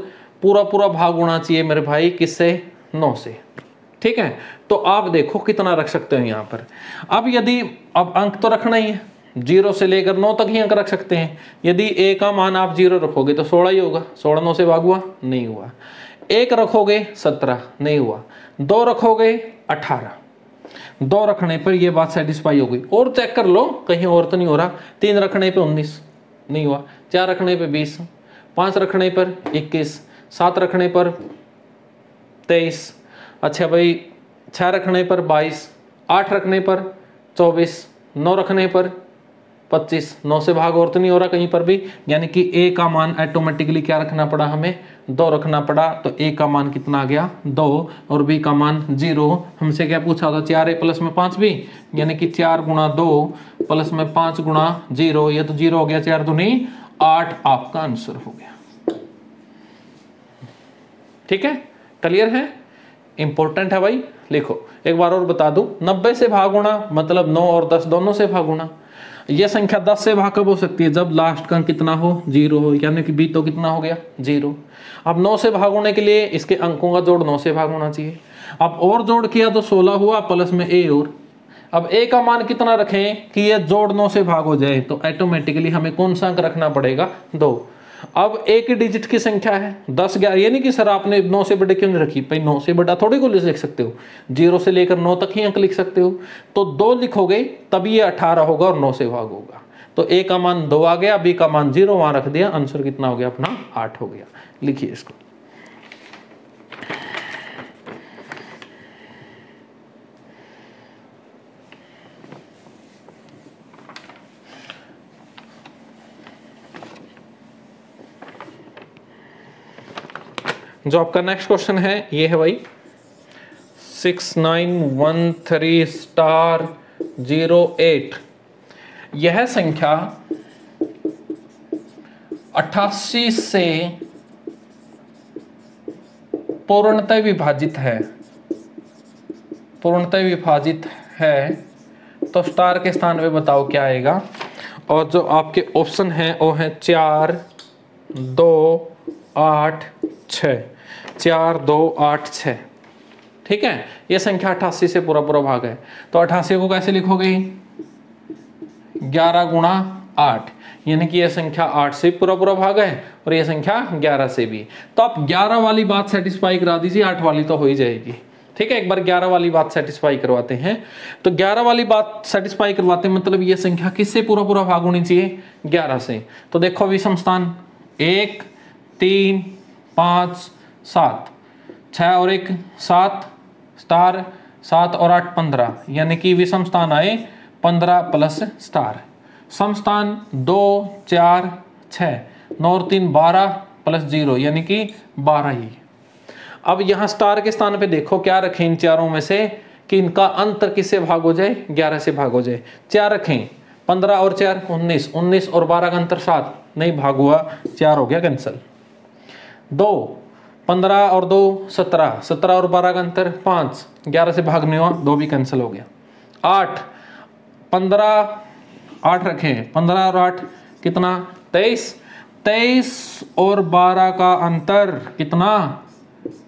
पूरा पूरा भाग होना चाहिए मेरे भाई किससे 9 से। ठीक है, तो आप देखो कितना रख सकते हो यहाँ पर। अब यदि अब अंक तो रखना ही है, 0 से लेकर 9 तक ही अंक रख सकते हैं। यदि a का मान आप 0 रखोगे तो 16 ही होगा, 16 9 से भाग हुआ नहीं हुआ। 1 रखोगे 17 नहीं हुआ, 2 रखोगे 18, 2 रखने पर यह बात सेटिस्फाई हो गई। और चेक कर लो कहीं और तो नहीं हो रहा, 3 रखने पे 19 नहीं हुआ, 4 रखने पे 20, 5 रखने पर 21, 7 रखने पर 23, अच्छा भाई 6 रखने पर 22, 8 रखने पर 24, 9 रखने पर 25, 9 से भाग और तो नहीं हो रहा कहीं पर भी, यानी कि a का मान ऑटोमेटिकली क्या रखना पड़ा हमें 2 रखना पड़ा। तो a का मान कितना आ गया 2 और b का मान 0। हमसे क्या पूछा था 4a प्लस में 5b, यानी कि 4 गुणा 2 प्लस में 5 गुणा 0, ये तो 0 हो गया, 4 दूनी 8 आपका आंसर हो गया। ठीक है, क्लियर है, इंपॉर्टेंट है भाई। लिखो एक बार और बता दूं, 90 से भाग होना मतलब 9 और 10 दोनों से भाग होना। यह संख्या 10 से भाग कब हो सकती है, जब लास्ट का कितना हो 0 हो, यानी कि b तो कितना हो गया 0। अब 9 से भाग होने के लिए इसके अंकों का जोड़ 9 से भाग होना चाहिए। अब और जोड़ किया तो 16 हुआ प्लस में a और। अब a का मान कितना रखें कि यह जोड़ 9 से भाग हो जाए, तो ऑटोमेटिकली हमें कौन सा अंक रखना पड़ेगा 2। अब एक ही डिजिट की संख्या है 10 11, ये नहीं कि सर आपने 9 से बड़े क्यों नहीं रखी, भाई 9 से बड़ा थोड़ी को लिख सकते हो, 0 से लेकर 9 तक ही अंक लिख सकते हो। तो 2 लिखोगे तभी ये 18 होगा और 9 से भाग होगा। तो a का मान 2 आ गया, b का मान 0 वहां रख दिया, आंसर कितना हो गया अपना 8 हो गया। लिखिए इसको। जो आपका नेक्स्ट क्वेश्चन है ये है भाई 6913*08। यह संख्या 88 से पूर्णतः विभाजित है, तो स्टार के स्थान पे बताओ क्या आएगा। और जो आपके ऑप्शन है वो है 4 2 8 6, 4 2 8 6। ठीक है, ये संख्या 88 से पूरा पूरा भाग है, तो 88 को कैसे लिखोगे 11 गुणा 8, यानी कि यह संख्या 8 से पूरा पूरा भाग है और यह संख्या 11 से भी। तो आप 11 वाली बात सेटिस्फाई करा दीजिए, 8 वाली तो हो ही जाएगी। ठीक है, एक बार 11 वाली बात सेटिस्फाई करवाते हैं। तो 11 वाली बात सेटिस्फाई करवाते हैं मतलब ये संख्या किससे पूरा पूरा भाग होनी चाहिए 11 से। तो देखो विषम स्थान 1 3 5 7, 6 और 1 7 स्टार, 7 और 8 15, यानी कि विषम स्थान आए 15 प्लस स्टार। सम स्थान 2 4 6, 9 और 3 12 प्लस 0, यानी कि 12 ही। अब यहाँ स्टार के स्थान पे देखो क्या रखें इन चारों में से कि इनका अंतर किससे भाग हो जाए 11 से भाग हो जाए। 4 रखें, 15 और 4 19, 19 और 12 का अंतर 7, नहीं भाग हुआ, 4 हो गया कैंसिल। 2 15 और 2 17, 17 और 12 का अंतर 5, 11 से भाग नहीं हुआ, 2 भी कैंसिल हो गया। 8 15 8 रखे, 15 और 8 कितना 23, 23 और 12 का अंतर कितना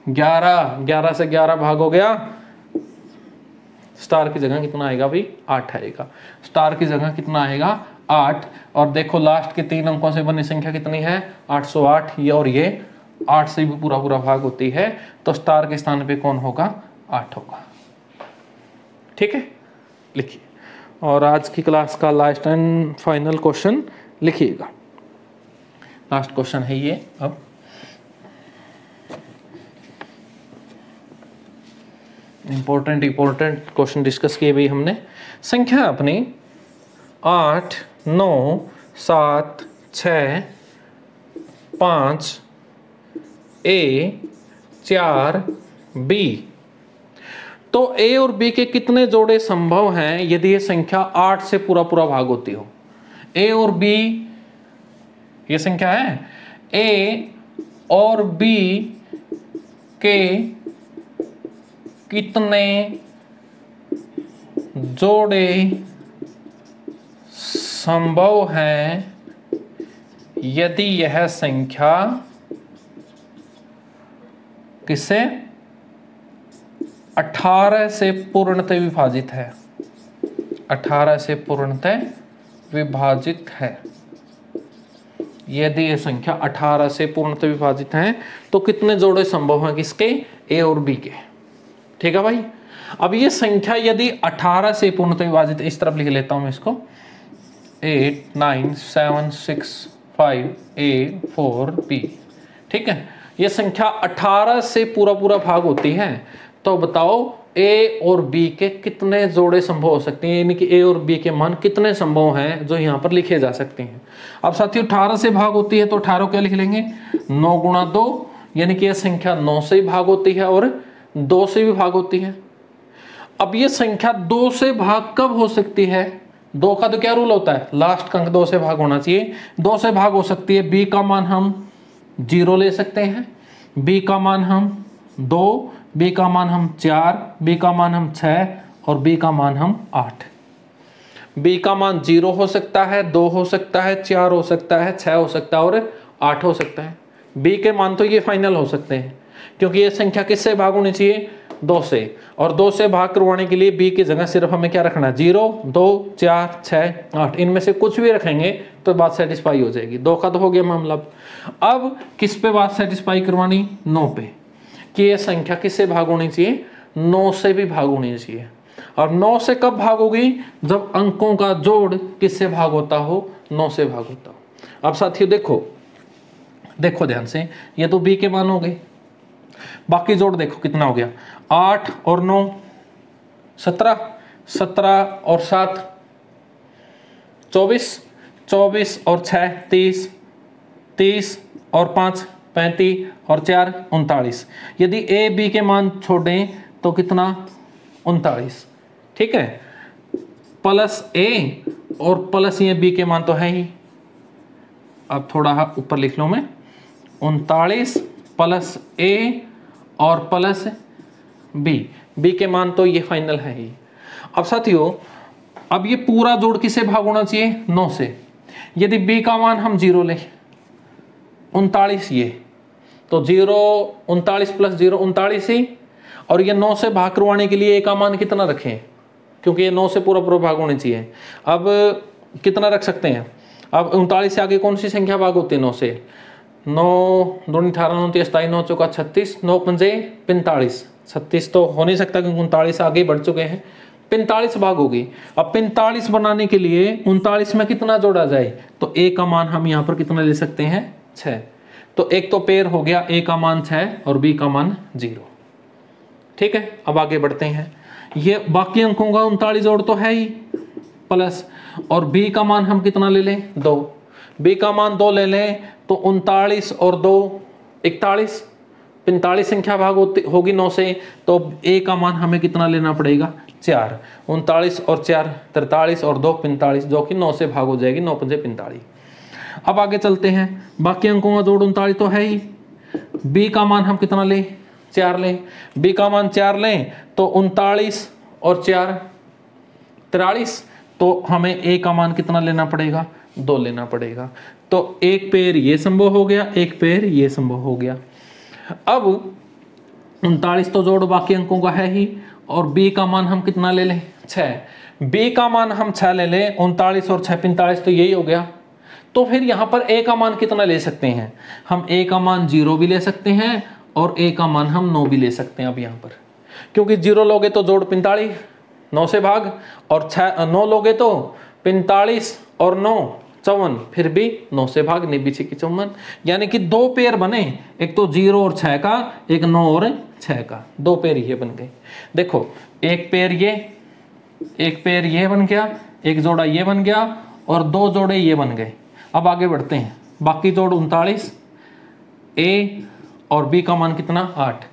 11, 11 से 11 भाग हो गया, स्टार की जगह कितना आएगा भाई 8 आएगा, स्टार की जगह कितना आएगा 8। और देखो लास्ट के 3 अंकों से बनी संख्या कितनी है 808, ये और ये 8 से भी पूरा पूरा भाग होती है, तो स्टार के स्थान पे कौन होगा 8 होगा। ठीक है, लिखिए। और आज की क्लास का लास्ट एंड फाइनल क्वेश्चन लिखिएगा, लास्ट क्वेश्चन है ये। अब इंपॉर्टेंट क्वेश्चन डिस्कस किए भाई हमने। संख्या अपनी 8, 9, 7, 6, 5, A, 4, B, तो A और B के कितने जोड़े संभव हैं यदि ये संख्या 8 से पूरा पूरा भाग होती हो। A और B ये संख्या है, A और B के कितने जोड़े संभव हैं यदि यह संख्या किससे 18 से पूर्णतः विभाजित है, 18 से पूर्णतः विभाजित है। यदि यह संख्या 18 से पूर्णतः विभाजित है तो कितने जोड़े संभव हैं किसके A और B के। ठीक है भाई। अब ये संख्या यदि 18 से पूर्णतः विभाजित, इस तरफ लिख लेता हूं मैं इसको, 8, 9, 7, 6, 5, A, 4, B। ठीक है, ये संख्या 18 से पूरा पूरा भाग होती है, तो बताओ A और B के कितने जोड़े संभव हो सकते हैं, यानी कि A और B के मान कितने संभव हैं जो यहाँ पर लिखे जा सकते हैं। अब साथियों 18 से भाग होती है तो 18 क्या लिख लेंगे 9 गुणा 2, यानी कि यह संख्या 9 से भाग होती है और 2 से भी भाग होती है। अब ये संख्या 2 से भाग कब हो सकती है, 2 का तो क्या रूल होता है, लास्ट का अंक 2 से भाग होना चाहिए। 2 से भाग हो सकती है, B का मान हम 0 ले सकते हैं, B का मान हम 2, B का मान हम 4, B का मान हम 6 और B का मान हम 8। B का मान 0 हो सकता है, 2 हो सकता है, 4 हो सकता है, 6 हो सकता है और 8 हो सकता है। B के मान तो ये फाइनल हो सकते हैं, क्योंकि ये संख्या किससे भाग होनी चाहिए 2 से, और 2 से भाग करवाने के लिए B की जगह सिर्फ हमें क्या रखना है 0, 2, 4, 6, 8, इनमें से कुछ भी रखेंगे तो बात सेटिस्फाई हो जाएगी। 2 का तो हो गया मामला। अब किस पे बात सेटिस्फाई करवानी 9 पे, कि ये संख्या किससे भाग होनी चाहिए 9 से भी भाग होनी चाहिए। और 9 से कब भाग होगी, जब अंकों का जोड़ किससे भाग होता हो 9 से भाग होता हो। अब साथियों देखो ध्यान से, ये तो B के मान हो गए, बाकी जोड़ देखो कितना हो गया 8 और 9 17, 17 और 7 24, 24 और 6 30, 30 और 5 35 और 4 39। यदि A B के मान छोड़ें तो कितना 39। ठीक है, प्लस A और प्लस ये B के मान तो है ही। अब थोड़ा ऊपर लिख लो मैं, 39 प्लस A और प्लस B के मान तो ये फाइनल है ही। अब साथियों अब ये पूरा जोड़ किससे भाग होना चाहिए 9 से। यदि B का मान हम 0 लें 39, ये तो 0 39 प्लस 0 39 ही, और ये 9 से भाग करवाने के लिए A का मान कितना रखें, क्योंकि ये 9 से पूरा पूरा भाग होने चाहिए। अब कितना रख सकते हैं, अब 39 से आगे कौन सी संख्या भाग होती है 9 से, 9 2 18 9 30 27 9 चौका 36, 9 पंजे 45, 36 तो हो नहीं सकता क्योंकि 39 आगे बढ़ चुके हैं, 45 भाग होगी। अब 45 बनाने के लिए 39 में कितना जोड़ा जाए, तो A का मान हम यहाँ पर कितना ले सकते हैं 6, तो एक तो पेयर हो गया, A का मान 6 और B का मान 0। ठीक है, अब आगे बढ़ते हैं। ये बाकी अंकों का 39 जोड़ तो है ही, प्लस और B का मान हम कितना ले लें 2, B का मान 2 ले लें तो 39 और 2 41, 45 संख्या भाग होगी 9 से, तो A का मान हमें कितना लेना पड़ेगा 4, 39 और 4 43 और 2 45, जो कि 9 से भाग हो जाएगी, 9 पंजे 45। अब आगे चलते हैं, बाकी अंकों का जोड़ 39 तो है ही, B का मान हम कितना लें 4 लें, B का मान 4 लें तो 39 और 4 43, तो हमें ए का मान कितना लेना पड़ेगा, 2 लेना पड़ेगा। तो एक पेयर ये संभव हो गया, एक पेयर ये संभव हो गया। अब 39 तो जोड़ बाकी अंकों का है ही, और बी का मान हम कितना ले लें, 6। बी का मान हम 6 ले लें, 39 और 6 45, तो यही हो गया। तो फिर यहाँ पर ए का मान कितना ले सकते हैं, हम ए का मान 0 भी ले सकते हैं और ए का मान हम 9 भी ले सकते हैं। अब यहाँ पर क्योंकि 0 लोगे तो जोड़ 45, 9 से भाग, और 9 लोगे तो 45 और 9 54, फिर भी 9 से भाग, 9 6 54, यानी कि 2 पेयर बने, एक तो 0 और 6 का, एक 9 और 6 का, 2 पेयर ये बन गए। देखो एक पेयर ये बन गया, एक जोड़ा ये बन गया और 2 जोड़े ये बन गए। अब आगे बढ़ते हैं, बाकी जोड़ 39, ए और बी का मान कितना 8,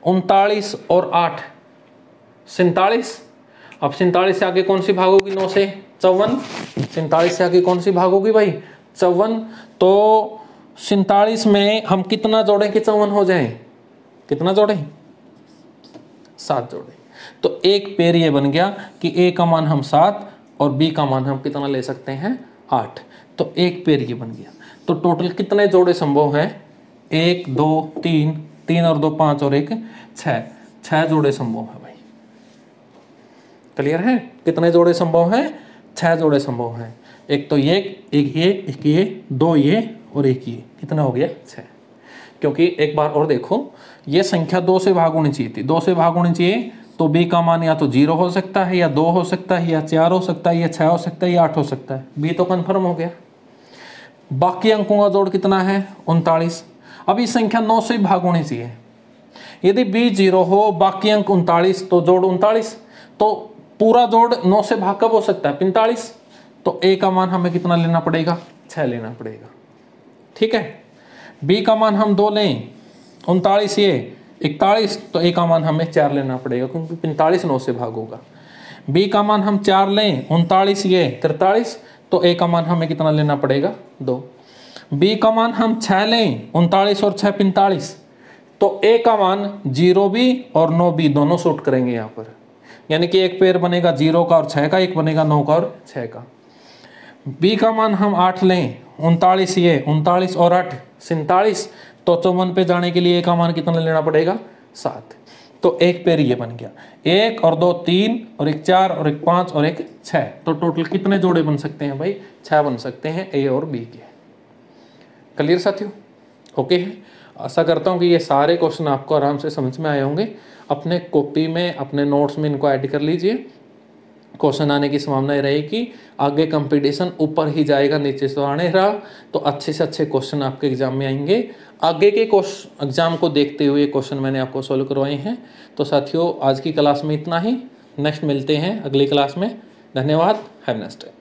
39 और 8 47। अब 47 से आगे कौन सी भागोगी, 9 से 54, 47 से आगे कौन सी भागोगी भाई, 54। तो 47 में हम कितना जोड़ें कि 54 हो जाए, कितना जोड़ें, 7 जोड़ें। तो एक पेयर ये बन गया कि ए का मान हम 7 और बी का मान हम कितना ले सकते हैं, 8। तो एक पेयर ये बन गया। तो टोटल कितने जोड़े संभव है, 1 2 3, 3 और 2 5 और 1 6, 6 जोड़े संभव है भाई। क्लियर है, कितने जोड़े संभव है, 6 जोड़े संभव हैं। एक तो ये, एक ये, 2 ये और एक ये, कितना हो गया 6। क्योंकि एक बार और देखो, ये संख्या 2 से भाग होनी चाहिए थी, 2 से भाग होनी चाहिए, तो बी का मान या तो 0 हो सकता है, या 2 हो सकता है, या 4 हो सकता है, या 6 हो सकता है, या 8 हो सकता है। बी तो कन्फर्म हो गया। बाकी अंकों का जोड़ कितना है, 39। अब इस संख्या 9 से भाग होनी चाहिए। यदि बी 0 हो, बाकी अंक 39, तो जोड़ 39, तो पूरा जोड़ 9 से भाग कब हो सकता है, 45। तो ए का मान हमें कितना लेना पड़ेगा, 6 लेना पड़ेगा। ठीक है, बी का मान हम 2 लें, 39 ये 41, तो ए का मान हमें 4 लेना पड़ेगा, क्योंकि 45 9 से भाग होगा। बी का मान हम 4 लें, 39 ये 43, तो ए का मान हमें कितना लेना पड़ेगा, 2। बी का मान हम 6 लें, 39 और 6 45, तो ए का मान 0 भी और 9 भी दोनों सूट करेंगे यहाँ पर, यानी कि एक पेयर बनेगा 0 का और 6 का, एक बनेगा 9 का और 6 का। बी का मान हम 8 लें, 39 ये 39 और 8 47, तो 54 पे जाने के लिए ए का मान कितना लेना पड़ेगा, 7। तो एक पेयर ये बन गया, 1 और 2 3 और 1 4 और 1 5 और 1 6। तो टोटल कितने जोड़े बन सकते हैं भाई, 6 बन सकते हैं ए और बी के। क्लियर साथियों, ओके है। आशा करता हूँ कि ये सारे क्वेश्चन आपको आराम से समझ में आए होंगे। अपने कॉपी में, अपने नोट्स में इनको ऐड कर लीजिए। क्वेश्चन आने की संभावना रहेगी, आगे कंपटीशन ऊपर ही जाएगा, नीचे से आने रहा, तो अच्छे से अच्छे क्वेश्चन आपके एग्जाम में आएंगे। आगे के एग्जाम को देखते हुए क्वेश्चन मैंने आपको सॉल्व करवाए हैं। तो साथियों, आज की क्लास में इतना ही, नेक्स्ट मिलते हैं अगली क्लास में। धन्यवाद, हैव अ नाइस डे।